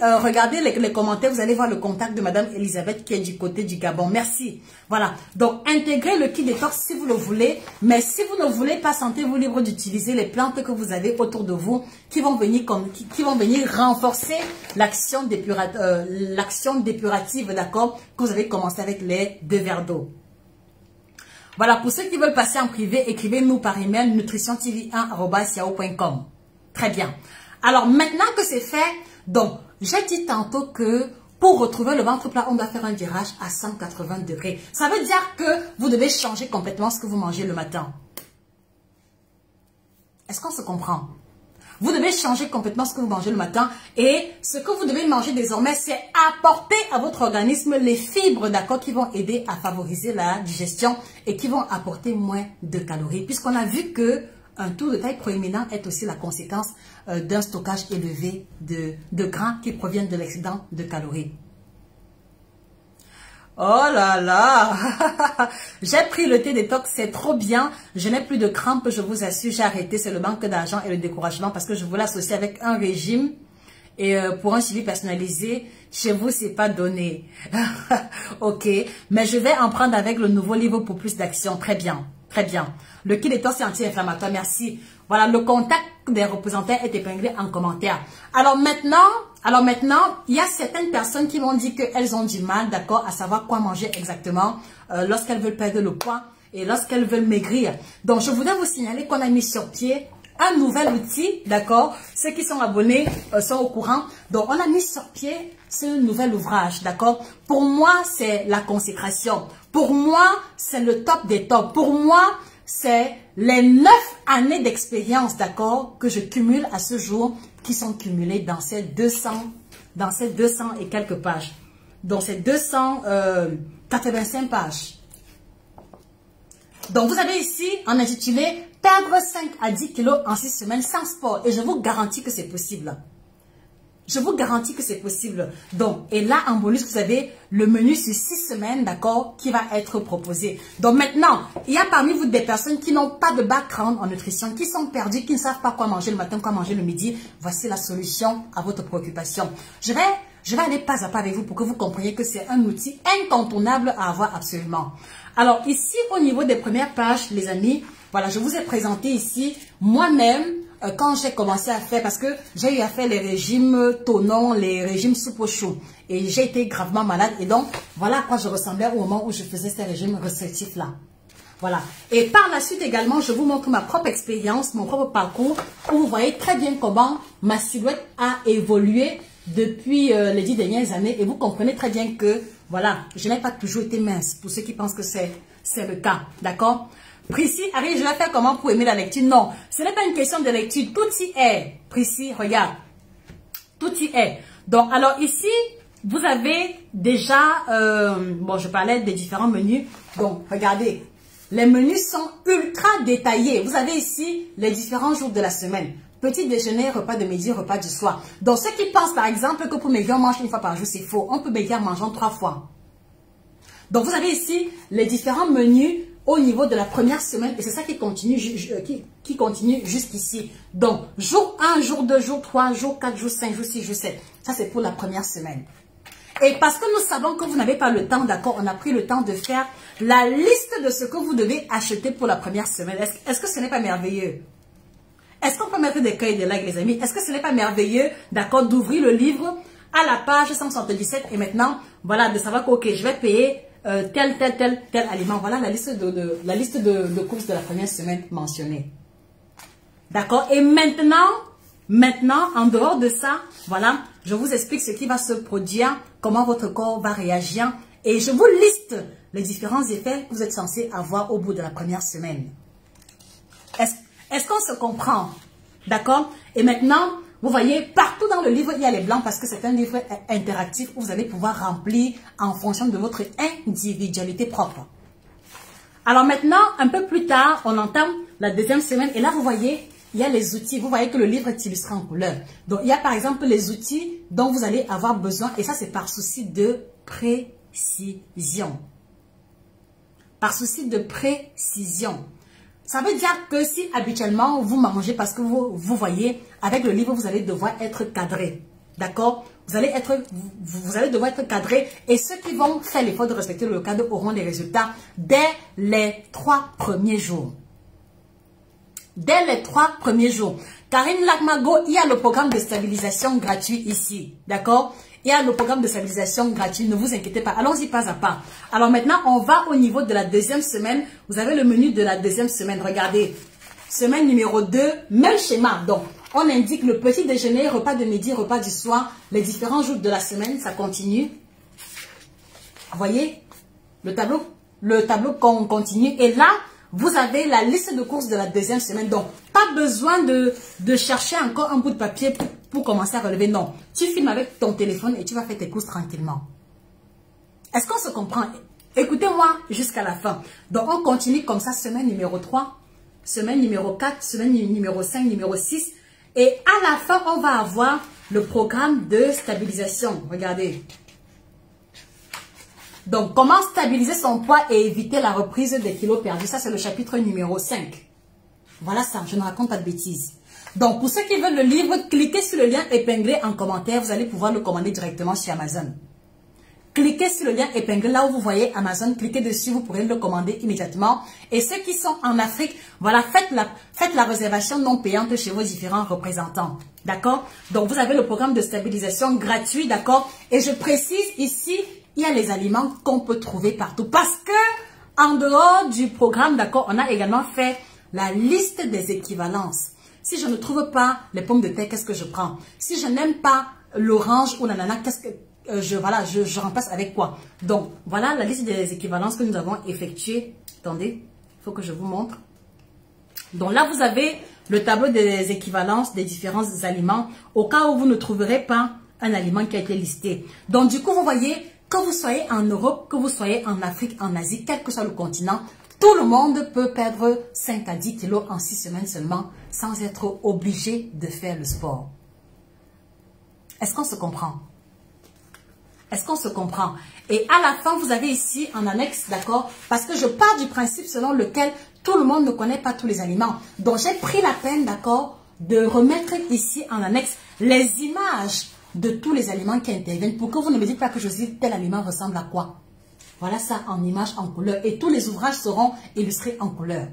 regardez les commentaires, vous allez voir le contact de Madame Elisabeth qui est du côté du Gabon. Merci. Voilà. Donc, intégrez le kit détox si vous le voulez. Mais si vous ne voulez pas, sentez-vous libre d'utiliser les plantes que vous avez autour de vous qui vont venir renforcer l'action dépurative, d'accord, que vous avez commencé avec les 2 verres d'eau. Voilà. Pour ceux qui veulent passer en privé, écrivez-nous par email nutritiontv1@yahoo.com. Très bien. Alors, maintenant que c'est fait, donc, j'ai dit tantôt que pour retrouver le ventre plat, on doit faire un virage à 180 degrés. Ça veut dire que vous devez changer complètement ce que vous mangez le matin. Est-ce qu'on se comprend? Vous devez changer complètement ce que vous mangez le matin. Et ce que vous devez manger désormais, c'est apporter à votre organisme les fibres, d'accord, qui vont aider à favoriser la digestion et qui vont apporter moins de calories. Puisqu'on a vu que un taux de taille proéminent est aussi la conséquence d'un stockage élevé de gras qui proviennent de l'excédent de calories. Oh là là, j'ai pris le thé détox, c'est trop bien. Je n'ai plus de crampes, je vous assure, j'ai arrêté. C'est le manque d'argent et le découragement parce que je voulais l'associer avec un régime. Et pour un suivi personnalisé, chez vous, c'est pas donné. Ok, mais je vais en prendre avec le nouveau livre pour plus d'action. Très bien, très bien. Le kit détox est anti-inflammatoire, merci. Voilà, le contact des représentants est épinglé en commentaire. Alors maintenant, il y a certaines personnes qui m'ont dit qu'elles ont du mal, d'accord, à savoir quoi manger exactement lorsqu'elles veulent perdre le poids et lorsqu'elles veulent maigrir. Donc, je voudrais vous signaler qu'on a mis sur pied un nouvel outil, d'accord. Ceux qui sont abonnés sont au courant. Donc, on a mis sur pied ce nouvel ouvrage, d'accord. Pour moi, c'est la consécration. Pour moi, c'est le top des tops. Pour moi, c'est les 9 années d'expérience, d'accord, que je cumule à ce jour, qui sont cumulées dans ces 200 et quelques pages. Dans ces 285 pages. Donc, vous avez ici, en intitulé, perdre 5 à 10 kilos en 6 semaines sans sport. Et je vous garantis que c'est possible. Je vous garantis que c'est possible. Donc, et là, en bonus, vous avez le menu sur 6 semaines, d'accord, qui va être proposé. Donc maintenant, il y a parmi vous des personnes qui n'ont pas de background en nutrition, qui sont perdues, qui ne savent pas quoi manger le matin, quoi manger le midi. Voici la solution à votre préoccupation. Je vais aller pas à pas avec vous pour que vous compreniez que c'est un outil incontournable à avoir absolument. Alors ici, au niveau des premières pages, les amis, voilà, je vous ai présenté ici moi-même quand j'ai commencé à faire, parce que j'ai eu à faire les régimes Tonon, les régimes soupe au chou. Et j'ai été gravement malade. Et donc, voilà à quoi je ressemblais au moment où je faisais ces régimes restrictifs-là. Voilà. Et par la suite également, je vous montre ma propre expérience, mon propre parcours, où vous voyez très bien comment ma silhouette a évolué depuis les 10 dernières années. Et vous comprenez très bien que, voilà, je n'ai pas toujours été mince, pour ceux qui pensent que c'est le cas. D'accord? Priscille, Harry, je vais faire comment pour aimer la lecture? Non, ce n'est pas une question de lecture. Tout y est. Priscille, regarde. Tout y est. Donc, alors ici, vous avez déjà, bon, je parlais des différents menus. Donc, regardez. Les menus sont ultra détaillés. Vous avez ici les différents jours de la semaine. Petit déjeuner, repas de midi, repas du soir. Donc, ceux qui pensent, par exemple, que pour maigrir, on mange une fois par jour, c'est faux. On peut maigrir en mangeant 3 fois. Donc, vous avez ici les différents menus au niveau de la première semaine, et c'est ça qui continue, continue jusqu'ici. Donc, jour 1, jour 2, jour 3, jour 4, jour 5, jour 6, jour 7. Ça, c'est pour la première semaine. Et parce que nous savons que vous n'avez pas le temps, d'accord, on a pris le temps de faire la liste de ce que vous devez acheter pour la première semaine. Est-ce que ce n'est pas merveilleux? Est-ce qu'on peut mettre des cœurs et des likes, les amis? Est-ce que ce n'est pas merveilleux, d'accord, d'ouvrir le livre à la page 177 et maintenant, voilà, de savoir que, ok, je vais payer tel aliment. Voilà la liste de courses de la première semaine mentionnée. D'accord? Et maintenant, en dehors de ça, voilà, je vous explique ce qui va se produire, comment votre corps va réagir et je vous liste les différents effets que vous êtes censé avoir au bout de la première semaine. Est-ce qu'on se comprend? D'accord? Et maintenant, vous voyez, partout dans le livre, il y a les blancs parce que c'est un livre interactif où vous allez pouvoir remplir en fonction de votre individualité propre. Alors maintenant, un peu plus tard, on entame la deuxième semaine et là, vous voyez, il y a les outils. Vous voyez que le livre est illustré en couleur. Donc, il y a par exemple les outils dont vous allez avoir besoin et ça, c'est par souci de précision. Par souci de précision. Ça veut dire que si habituellement vous mangez parce que vous voyez, avec le livre, vous allez devoir être cadré. D'accord? Vous allez devoir être cadré et ceux qui vont faire l'effort de respecter le cadre auront des résultats dès les 3 premiers jours. Dès les 3 premiers jours. Karine Lacmago, il y a le programme de stabilisation gratuit ici. D'accord? Il y a le programme de stabilisation gratuit, ne vous inquiétez pas. Allons-y pas à pas. Alors maintenant, on va au niveau de la deuxième semaine. Vous avez le menu de la deuxième semaine. Regardez, semaine numéro 2, même schéma. Donc, on indique le petit déjeuner, repas de midi, repas du soir, les différents jours de la semaine, ça continue. Vous voyez, le tableau continue. Et là, vous avez la liste de courses de la deuxième semaine. Donc, pas besoin de chercher encore un bout de papier pour commencer à relever. Non, tu filmes avec ton téléphone et tu vas faire tes courses tranquillement. Est-ce qu'on se comprend? Écoutez-moi jusqu'à la fin. Donc, on continue comme ça, semaine numéro 3, semaine numéro 4, semaine numéro 5, numéro 6. Et à la fin, on va avoir le programme de stabilisation. Regardez. Donc, comment stabiliser son poids et éviter la reprise des kilos perdus. Ça, c'est le chapitre numéro 5. Voilà ça, je ne raconte pas de bêtises. Donc, pour ceux qui veulent le livre, cliquez sur le lien épinglé en commentaire. Vous allez pouvoir le commander directement sur Amazon. Cliquez sur le lien épinglé là où vous voyez Amazon. Cliquez dessus, vous pourrez le commander immédiatement. Et ceux qui sont en Afrique, voilà, faites la réservation non payante chez vos différents représentants. D'accord? Donc, vous avez le programme de stabilisation gratuit, d'accord? Et je précise ici, il y a les aliments qu'on peut trouver partout. Parce que, en dehors du programme, d'accord, on a également fait la liste des équivalences. Si je ne trouve pas les pommes de terre, qu'est-ce que je prends? Si je n'aime pas l'orange ou l'ananas, qu'est-ce que je remplace avec quoi? Donc, voilà la liste des équivalences que nous avons effectuées. Attendez, il faut que je vous montre. Donc là, vous avez le tableau des équivalences des différents aliments au cas où vous ne trouverez pas un aliment qui a été listé. Donc, du coup, vous voyez, que vous soyez en Europe, que vous soyez en Afrique, en Asie, quel que soit le continent, tout le monde peut perdre 5 à 10 kilos en 6 semaines seulement sans être obligé de faire le sport. Est-ce qu'on se comprend? Est-ce qu'on se comprend? Et à la fin, vous avez ici en annexe, d'accord? Parce que je pars du principe selon lequel tout le monde ne connaît pas tous les aliments. Donc, j'ai pris la peine, d'accord, de remettre ici en annexe les images de tous les aliments qui interviennent pour que vous ne me dites pas que je dis tel aliment ressemble à quoi. Voilà ça en images, en couleur. Et tous les ouvrages seront illustrés en couleur.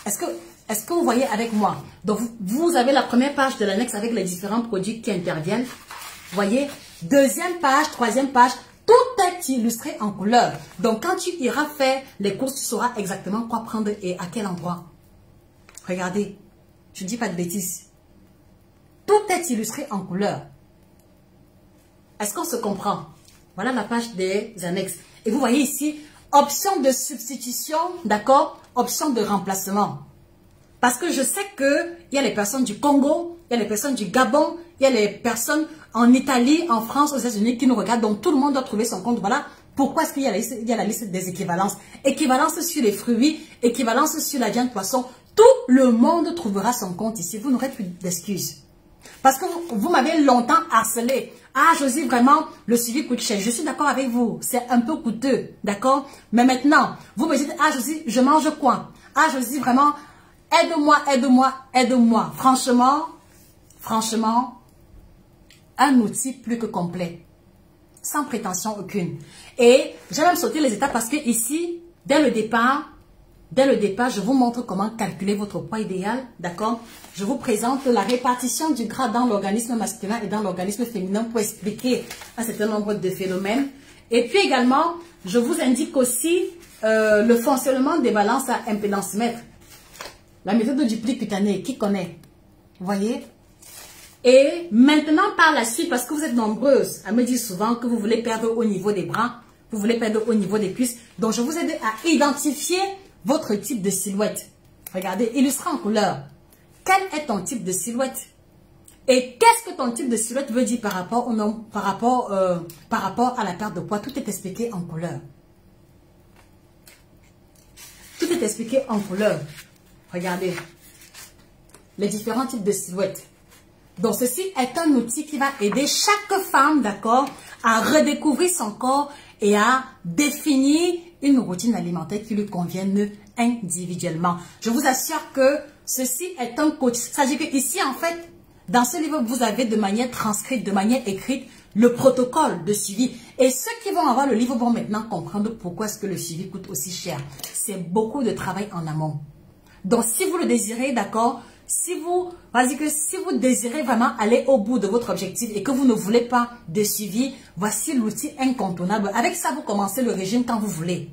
Est-ce que vous voyez avec moi? Donc, vous avez la première page de l'annexe avec les différents produits qui interviennent. Voyez? Deuxième page, troisième page, tout est illustré en couleur. Donc, quand tu iras faire les courses, tu sauras exactement quoi prendre et à quel endroit. Regardez, je ne dis pas de bêtises. Tout est illustré en couleur. Est-ce qu'on se comprend? Voilà la page des annexes. Et vous voyez ici, option de substitution, d'accord? Option de remplacement. Parce que je sais qu'il y a les personnes du Congo, il y a les personnes du Gabon, il y a les personnes en Italie, en France, aux États-Unis qui nous regardent. Donc, tout le monde doit trouver son compte. Voilà pourquoi est-ce qu'il y a la liste des équivalences. Équivalence sur les fruits, équivalence sur la viande poisson. Tout le monde trouvera son compte ici. Vous n'aurez plus d'excuses. Parce que vous m'avez longtemps harcelé. Ah, Josie, vraiment, le suivi coûte cher. Je suis d'accord avec vous. C'est un peu coûteux. D'accord? Mais maintenant, vous me dites, ah, Josie, je mange quoi? Ah, Josie, vraiment, aide-moi, aide-moi, aide-moi. Franchement, un outil plus que complet. Sans prétention aucune. Et j'ai même sauté les étapes parce que ici, dès le départ, je vous montre comment calculer votre poids idéal. D'accord? Je vous présente la répartition du gras dans l'organisme masculin et dans l'organisme féminin pour expliquer un certain nombre de phénomènes. Et puis également, je vous indique aussi le fonctionnement des balances à impédance-mètre. La méthode du pli cutané, qui connaît? Vous voyez? Et maintenant, par la suite, parce que vous êtes nombreuses à me dire souvent que vous voulez perdre au niveau des bras, vous voulez perdre au niveau des cuisses. Donc, je vous aide à identifier votre type de silhouette. Regardez, illustré en couleur. Quel est ton type de silhouette? Et qu'est-ce que ton type de silhouette veut dire par rapport au nom, par rapport à la perte de poids? Tout est expliqué en couleur. Tout est expliqué en couleur. Regardez. Les différents types de silhouettes. Donc, ceci est un outil qui va aider chaque femme, d'accord, à redécouvrir son corps et à définir une routine alimentaire qui lui convienne individuellement. Je vous assure que ceci est un coach. C'est-à-dire qu'ici, en fait, dans ce livre, vous avez de manière transcrite, de manière écrite, le protocole de suivi. Et ceux qui vont avoir le livre vont maintenant comprendre pourquoi est-ce que le suivi coûte aussi cher. C'est beaucoup de travail en amont. Donc, si vous le désirez, d'accord, si vous désirez vraiment aller au bout de votre objectif et que vous ne voulez pas de suivi, voici l'outil incontournable. Avec ça, vous commencez le régime quand vous voulez.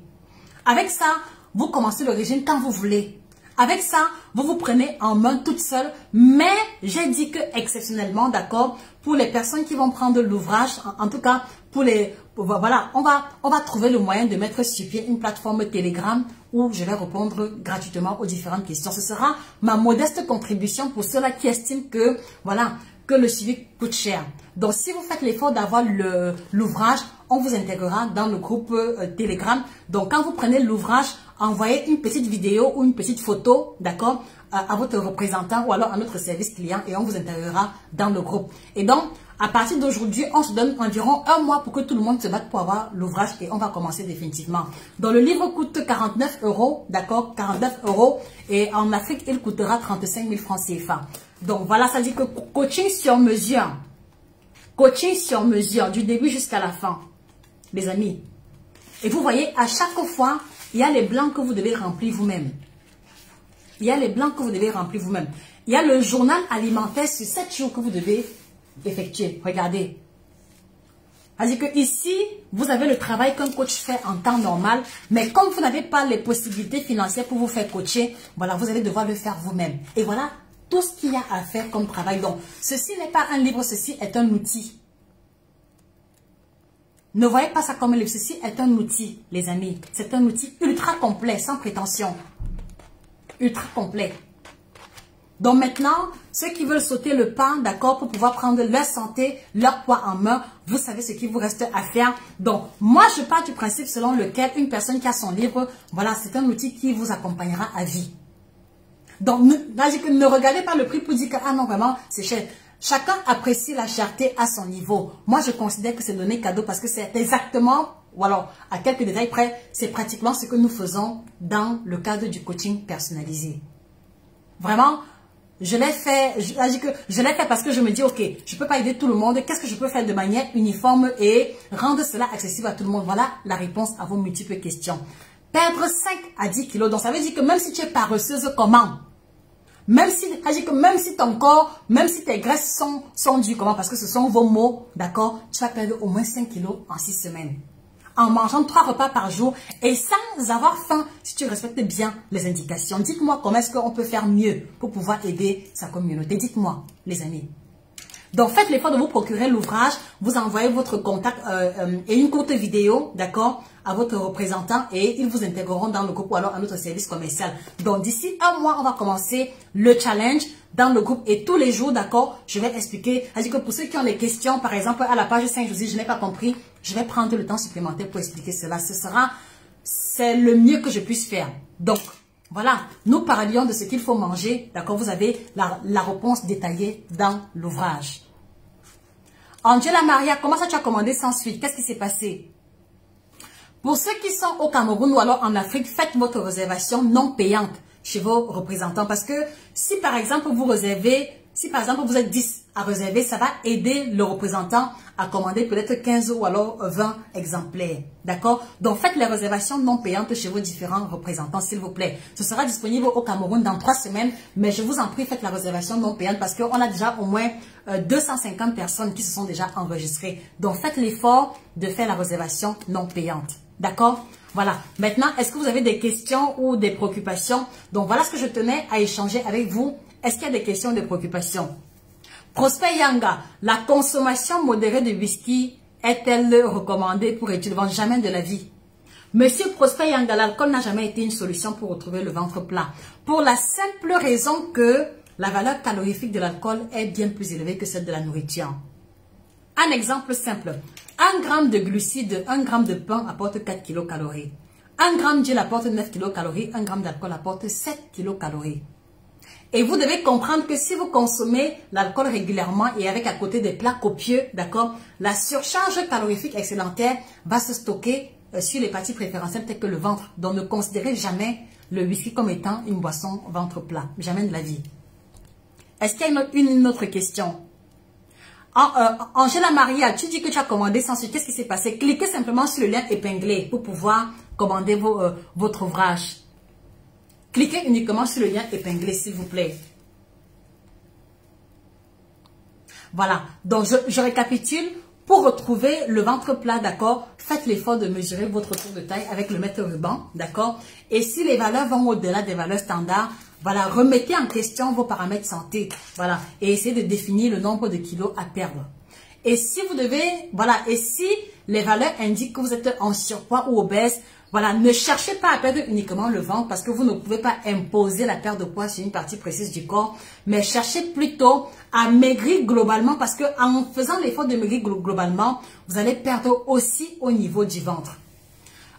Avec ça, vous commencez le régime quand vous voulez. Avec ça, vous vous prenez en main toute seule. Mais j'ai dit que exceptionnellement, d'accord, pour les personnes qui vont prendre l'ouvrage, en tout cas pour voilà, on va trouver le moyen de mettre sur pied une plateforme Telegram où je vais répondre gratuitement aux différentes questions. Ce sera ma modeste contribution pour ceux-là qui estiment que, voilà, que le suivi coûte cher. Donc, si vous faites l'effort d'avoir l'ouvrage, on vous intégrera dans le groupe Telegram. Donc, quand vous prenez l'ouvrage, envoyez une petite vidéo ou une petite photo, d'accord, à votre représentant ou alors à notre service client et on vous intégrera dans le groupe. Et donc, à partir d'aujourd'hui, on se donne environ un mois pour que tout le monde se batte pour avoir l'ouvrage et on va commencer définitivement. Donc, le livre coûte 49 €, d'accord, 49 € et en Afrique, il coûtera 35 000 francs CFA. Donc, voilà, ça dit que coaching sur mesure du début jusqu'à la fin, les amis. Et vous voyez, à chaque fois, il y a les blancs que vous devez remplir vous-même. Il y a les blancs que vous devez remplir vous-même. Il y a le journal alimentaire sur 7 jours que vous devez effectuer. Regardez. C'est-à-dire que ici, vous avez le travail qu'un coach fait en temps normal, mais comme vous n'avez pas les possibilités financières pour vous faire coacher, voilà, vous allez devoir le faire vous-même. Et voilà tout ce qu'il y a à faire comme travail. Donc, ceci n'est pas un livre, ceci est un outil. Ne voyez pas ça comme un livre, ceci est un outil, les amis. C'est un outil ultra complet, sans prétention. Ultra complet. Donc maintenant, ceux qui veulent sauter le pas, d'accord, pour pouvoir prendre leur santé, leur poids en main, vous savez ce qu'il vous reste à faire. Donc, moi, je pars du principe selon lequel une personne qui a son livre, voilà, c'est un outil qui vous accompagnera à vie. Donc, ne regardez pas le prix pour dire que, ah non, vraiment, c'est cher. Chacun apprécie la cherté à son niveau. Moi, je considère que c'est donné cadeau parce que c'est exactement, ou alors, à quelques détails près, c'est pratiquement ce que nous faisons dans le cadre du coaching personnalisé. Vraiment, je l'ai fait, je l'ai fait parce que je me dis, ok, je ne peux pas aider tout le monde. Qu'est-ce que je peux faire de manière uniforme et rendre cela accessible à tout le monde? Voilà la réponse à vos multiples questions. Perdre 5 à 10 kilos. Donc, ça veut dire que même si tu es paresseuse, comment? Même si ton corps, même si tes graisses sont dues, comment? Parce que ce sont vos mots, d'accord? Tu vas perdre au moins 5 kilos en 6 semaines. En mangeant 3 repas par jour et sans avoir faim si tu respectes bien les indications. Dites-moi comment est-ce qu'on peut faire mieux pour pouvoir aider sa communauté. Dites-moi, les amis. Donc, faites l'effort de vous procurer l'ouvrage. Vous envoyez votre contact et une courte vidéo, d'accord, à votre représentant et ils vous intégreront dans le groupe ou alors à notre service commercial. Donc, d'ici un mois, on va commencer le challenge dans le groupe et tous les jours, d'accord, je vais expliquer. C'est-à-dire que pour ceux qui ont des questions, par exemple, à la page 5, je vous dis, je n'ai pas compris, je vais prendre le temps supplémentaire pour expliquer cela. C'est le mieux que je puisse faire. Donc, voilà, nous parlions de ce qu'il faut manger, d'accord, vous avez la réponse détaillée dans l'ouvrage. Angela Maria, comment ça tu as commandé sans suite? Qu'est-ce qui s'est passé? Pour ceux qui sont au Cameroun ou alors en Afrique, faites votre réservation non payante chez vos représentants. Parce que si par exemple vous réservez, si par exemple vous êtes 10 à réserver, ça va aider le représentant à commander peut-être 15 ou alors 20 exemplaires. D'accord? Donc faites les réservations non payantes chez vos différents représentants, s'il vous plaît. Ce sera disponible au Cameroun dans 3 semaines. Mais je vous en prie, faites la réservation non payante parce qu'on a déjà au moins 250 personnes qui se sont déjà enregistrées. Donc faites l'effort de faire la réservation non payante. D'accord? Voilà. Maintenant, est-ce que vous avez des questions ou des préoccupations? Donc voilà ce que je tenais à échanger avec vous. Est-ce qu'il y a des questions ou des préoccupations? Prosper Yanga, la consommation modérée de whisky est-elle recommandée pour étudier? Jamais de la vie. Monsieur Prosper Yanga, l'alcool n'a jamais été une solution pour retrouver le ventre plat. Pour la simple raison que la valeur calorifique de l'alcool est bien plus élevée que celle de la nourriture. Un exemple simple. 1 gramme de glucides, 1 gramme de pain apporte 4 kilocalories. 1 gramme d'huile apporte 9 kilocalories. 1 gramme d'alcool apporte 7 kilocalories. Et vous devez comprendre que si vous consommez l'alcool régulièrement et avec à côté des plats copieux, d'accord, la surcharge calorifique excédentaire va se stocker sur les parties préférentielles telles que le ventre. Donc ne considérez jamais le whisky comme étant une boisson ventre plat. Jamais de la vie. Est-ce qu'il y a une autre question? Angela Maria, tu dis que tu as commandé sans suite. Qu'est-ce qui s'est passé? Cliquez simplement sur le lien épinglé pour pouvoir commander votre ouvrage. Cliquez uniquement sur le lien épinglé, s'il vous plaît. Voilà. Donc, je récapitule. Pour retrouver le ventre plat, d'accord, faites l'effort de mesurer votre tour de taille avec le mètre ruban, d'accord. Et si les valeurs vont au-delà des valeurs standards, voilà, remettez en question vos paramètres santé, voilà, et essayez de définir le nombre de kilos à perdre. Et si vous devez, voilà, et si les valeurs indiquent que vous êtes en surpoids ou obèse, voilà, ne cherchez pas à perdre uniquement le ventre parce que vous ne pouvez pas imposer la perte de poids sur une partie précise du corps, mais cherchez plutôt à maigrir globalement parce que en faisant l'effort de maigrir globalement, vous allez perdre aussi au niveau du ventre.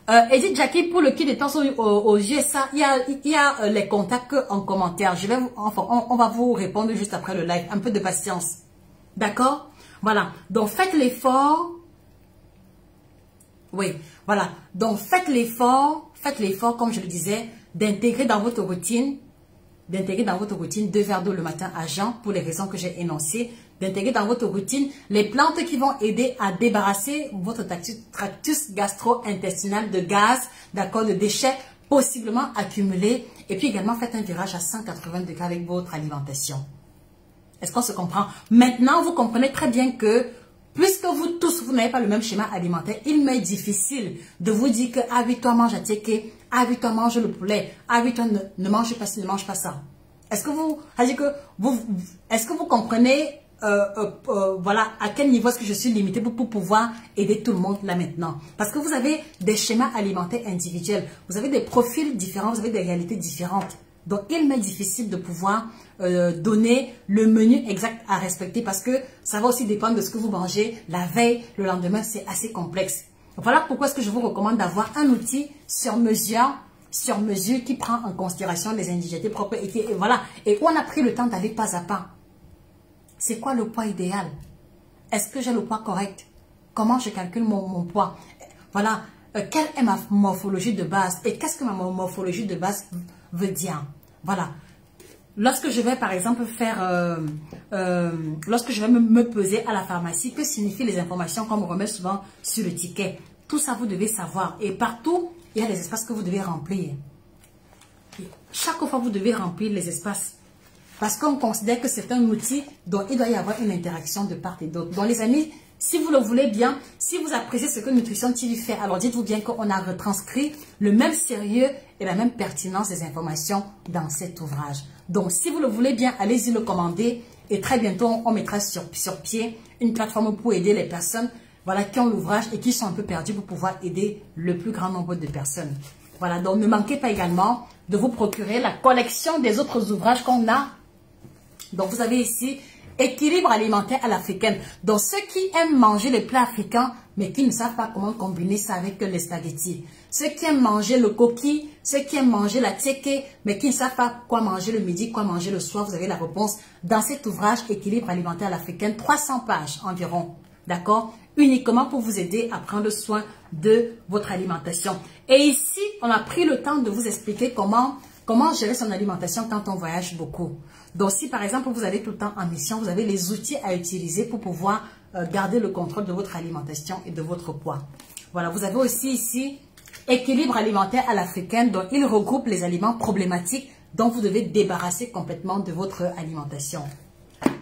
Edith Jackie, pour le kit de temps aux USA, il y a les contacts en commentaire. On va vous répondre juste après le live. Un peu de patience. D'accord? Voilà. Donc, faites l'effort. Oui, voilà. Donc, faites l'effort, comme je le disais, d'intégrer dans votre routine 2 verres d'eau le matin à jeun pour les raisons que j'ai énoncées, d'intégrer dans votre routine les plantes qui vont aider à débarrasser votre tractus gastro-intestinal de gaz, d'accord, de déchets possiblement accumulés, et puis également faites un virage à 180 degrés avec votre alimentation. Est-ce qu'on se comprend? Maintenant, vous comprenez très bien que puisque vous tous, vous n'avez pas le même schéma alimentaire, il m'est difficile de vous dire que ah oui, toi mange à tchéké, ah oui, toi mange le poulet, ah oui, toi ne mange pas ci, ne mange pas ça. Est-ce que vous comprenez voilà à quel niveau est-ce que je suis limitée pour pouvoir aider tout le monde là maintenant? Parce que vous avez des schémas alimentaires individuels, vous avez des profils différents, vous avez des réalités différentes. Donc, il m'est difficile de pouvoir donner le menu exact à respecter parce que ça va aussi dépendre de ce que vous mangez la veille, le lendemain, c'est assez complexe. Voilà pourquoi est-ce que je vous recommande d'avoir un outil sur mesure qui prend en considération les individualités propres et voilà, et où on a pris le temps d'aller pas à pas. C'est quoi le poids idéal? Est-ce que j'ai le poids correct? Comment je calcule mon poids? Voilà, quelle est ma morphologie de base et qu'est-ce que ma morphologie de base veut dire? Voilà. Lorsque je vais par exemple faire, lorsque je vais me peser à la pharmacie, que signifient les informations qu'on me remet souvent sur le ticket? Tout ça, vous devez savoir. Et partout, il y a des espaces que vous devez remplir. Chaque fois, vous devez remplir les espaces. Parce qu'on considère que c'est un outil dont il doit y avoir une interaction de part et d'autre. Donc les amis, si vous le voulez bien, si vous appréciez ce que Nutrition TV fait, alors dites-vous bien qu'on a retranscrit le même sérieux et la même pertinence des informations dans cet ouvrage. Donc si vous le voulez bien, allez-y le commander et très bientôt on mettra sur pied une plateforme pour aider les personnes voilà, qui ont l'ouvrage et qui sont un peu perdues pour pouvoir aider le plus grand nombre de personnes. Voilà, donc ne manquez pas également de vous procurer la collection des autres ouvrages qu'on a. Donc vous avez ici équilibre alimentaire à l'africaine. Donc ceux qui aiment manger les plats africains, mais qui ne savent pas comment combiner ça avec les spaghettis. Ceux qui aiment manger le coquille, ceux qui aiment manger la tchéké, mais qui ne savent pas quoi manger le midi, quoi manger le soir, vous avez la réponse dans cet ouvrage équilibre alimentaire à l'africaine, 300 pages environ. D'accord? Uniquement pour vous aider à prendre soin de votre alimentation. Et ici, on a pris le temps de vous expliquer comment gérer son alimentation quand on voyage beaucoup. Donc, si par exemple, vous allez tout le temps en mission, vous avez les outils à utiliser pour pouvoir garder le contrôle de votre alimentation et de votre poids. Voilà, vous avez aussi ici équilibre alimentaire à l'africaine, dont il regroupe les aliments problématiques dont vous devez débarrasser complètement de votre alimentation.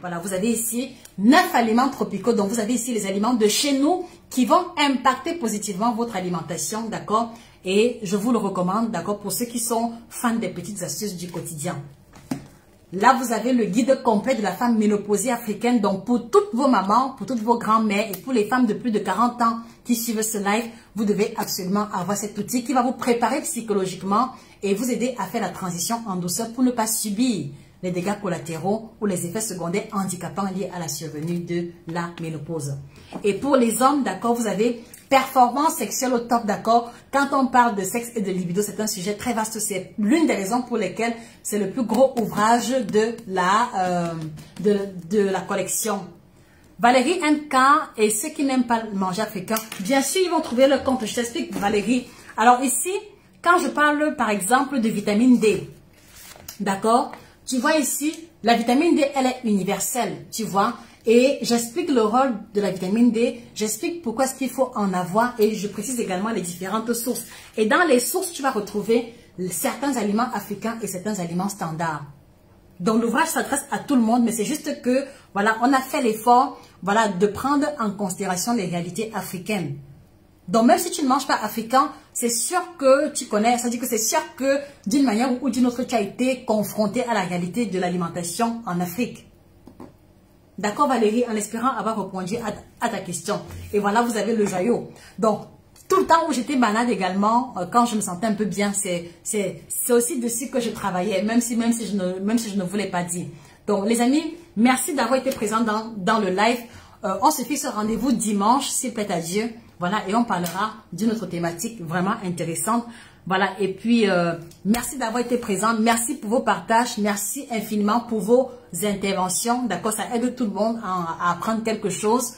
Voilà, vous avez ici 9 aliments tropicaux. Donc, vous avez ici les aliments de chez nous qui vont impacter positivement votre alimentation, d'accord? Et je vous le recommande, d'accord, pour ceux qui sont fans des petites astuces du quotidien. Là, vous avez le guide complet de la femme ménopausée africaine. Donc, pour toutes vos mamans, pour toutes vos grands-mères et pour les femmes de plus de 40 ans qui suivent ce live, vous devez absolument avoir cet outil qui va vous préparer psychologiquement et vous aider à faire la transition en douceur pour ne pas subir les dégâts collatéraux ou les effets secondaires handicapants liés à la survenue de la ménopause. Et pour les hommes, d'accord, vous avez performance sexuelle au top, d'accord. Quand on parle de sexe et de libido, c'est un sujet très vaste. C'est l'une des raisons pour lesquelles c'est le plus gros ouvrage de la collection. Valérie NK et ceux qui n'aiment pas manger africain, bien sûr, ils vont trouver le compte. Je t'explique, Valérie. Alors ici, quand je parle par exemple de vitamine D, d'accord, tu vois ici, la vitamine D, elle est universelle, tu vois. Et j'explique le rôle de la vitamine D, j'explique pourquoi est-ce qu'il faut en avoir et je précise également les différentes sources. Et dans les sources, tu vas retrouver certains aliments africains et certains aliments standards. Donc l'ouvrage s'adresse à tout le monde, mais c'est juste que, voilà, on a fait l'effort, voilà, de prendre en considération les réalités africaines. Donc même si tu ne manges pas africain, c'est sûr que tu connais, ça dit que c'est sûr que d'une manière ou d'une autre, tu as été confronté à la réalité de l'alimentation en Afrique. D'accord Valérie, en espérant avoir répondu à ta question. Et voilà, vous avez le joyau. Donc, tout le temps où j'étais malade également, quand je me sentais un peu bien, c'est aussi dessus que je travaillais, même si je ne voulais pas dire. Donc, les amis, merci d'avoir été présents dans le live. On se fixe rendez-vous dimanche, s'il plaît à Dieu. Voilà, et on parlera d'une autre thématique vraiment intéressante. Voilà, et puis, merci d'avoir été présent. Merci pour vos partages. Merci infiniment pour vos interventions. D'accord, ça aide tout le monde à apprendre quelque chose.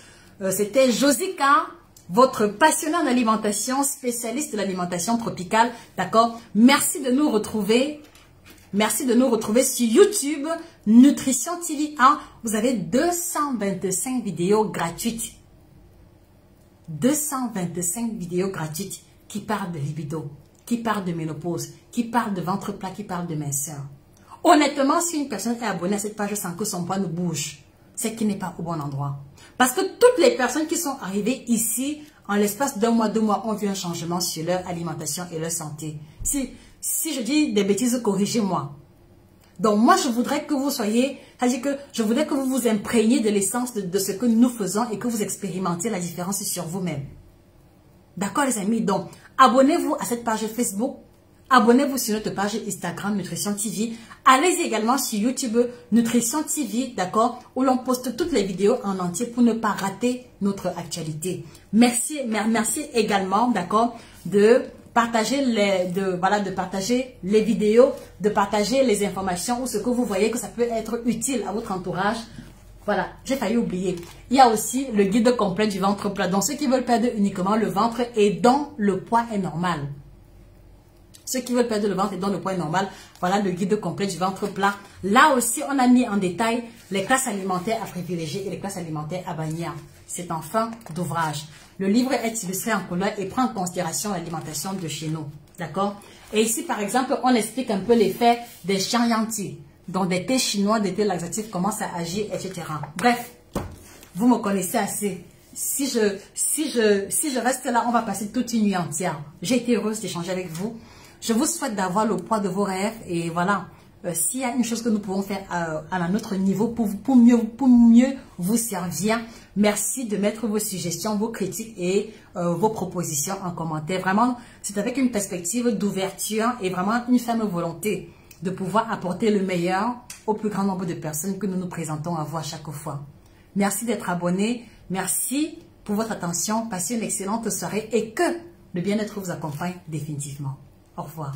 C'était Josica, votre passionnée en alimentation, spécialiste de l'alimentation tropicale. D'accord, merci de nous retrouver. Merci de nous retrouver sur YouTube, Nutrition TV 1. Vous avez 225 vidéos gratuites. 225 vidéos gratuites qui parlent de libido, qui parlent de ménopause, qui parlent de ventre plat, qui parlent de minceur. Honnêtement, si une personne est abonnée à cette page sans que son poids ne bouge, c'est qu'il n'est pas au bon endroit. Parce que toutes les personnes qui sont arrivées ici, en l'espace d'un mois, 2 mois, ont vu un changement sur leur alimentation et leur santé. Si je dis des bêtises, corrigez-moi. Donc moi, je voudrais que vous soyez, c'est-à-dire que je voudrais que vous vous imprégniez de l'essence de ce que nous faisons et que vous expérimentiez la différence sur vous-même. D'accord les amis? Donc, abonnez-vous à cette page Facebook. Abonnez-vous sur notre page Instagram Nutrition TV. Allez également sur YouTube Nutrition TV, d'accord, où l'on poste toutes les vidéos en entier pour ne pas rater notre actualité. Merci également, d'accord, de partager partager les vidéos, de partager les informations ou ce que vous voyez que ça peut être utile à votre entourage. Voilà, j'ai failli oublier. Il y a aussi le guide complet du ventre plat. Donc, ceux qui veulent perdre uniquement le ventre et dont le poids est normal. Ceux qui veulent perdre le ventre et dont le poids est normal, voilà le guide complet du ventre plat. Là aussi, on a mis en détail les classes alimentaires à privilégier et les classes alimentaires à bannir. C'est en fin d'ouvrage. Le livre est illustré en couleur et prend en considération l'alimentation de chez nous. D'accord? Et ici, par exemple, on explique un peu l'effet des Xiangyanti. Donc, des thés chinois, des thés laxatifs, comment ça agit, etc. Bref, vous me connaissez assez. Si je reste là, on va passer toute une nuit entière. J'ai été heureuse d'échanger avec vous. Je vous souhaite d'avoir le poids de vos rêves. Et voilà, s'il y a une chose que nous pouvons faire à notre niveau pour mieux vous servir, merci de mettre vos suggestions, vos critiques et vos propositions en commentaire. Vraiment, c'est avec une perspective d'ouverture et vraiment une ferme volonté de pouvoir apporter le meilleur au plus grand nombre de personnes que nous nous présentons à vous à chaque fois. Merci d'être abonné. Merci pour votre attention. Passez une excellente soirée et que le bien-être vous accompagne définitivement. Au revoir.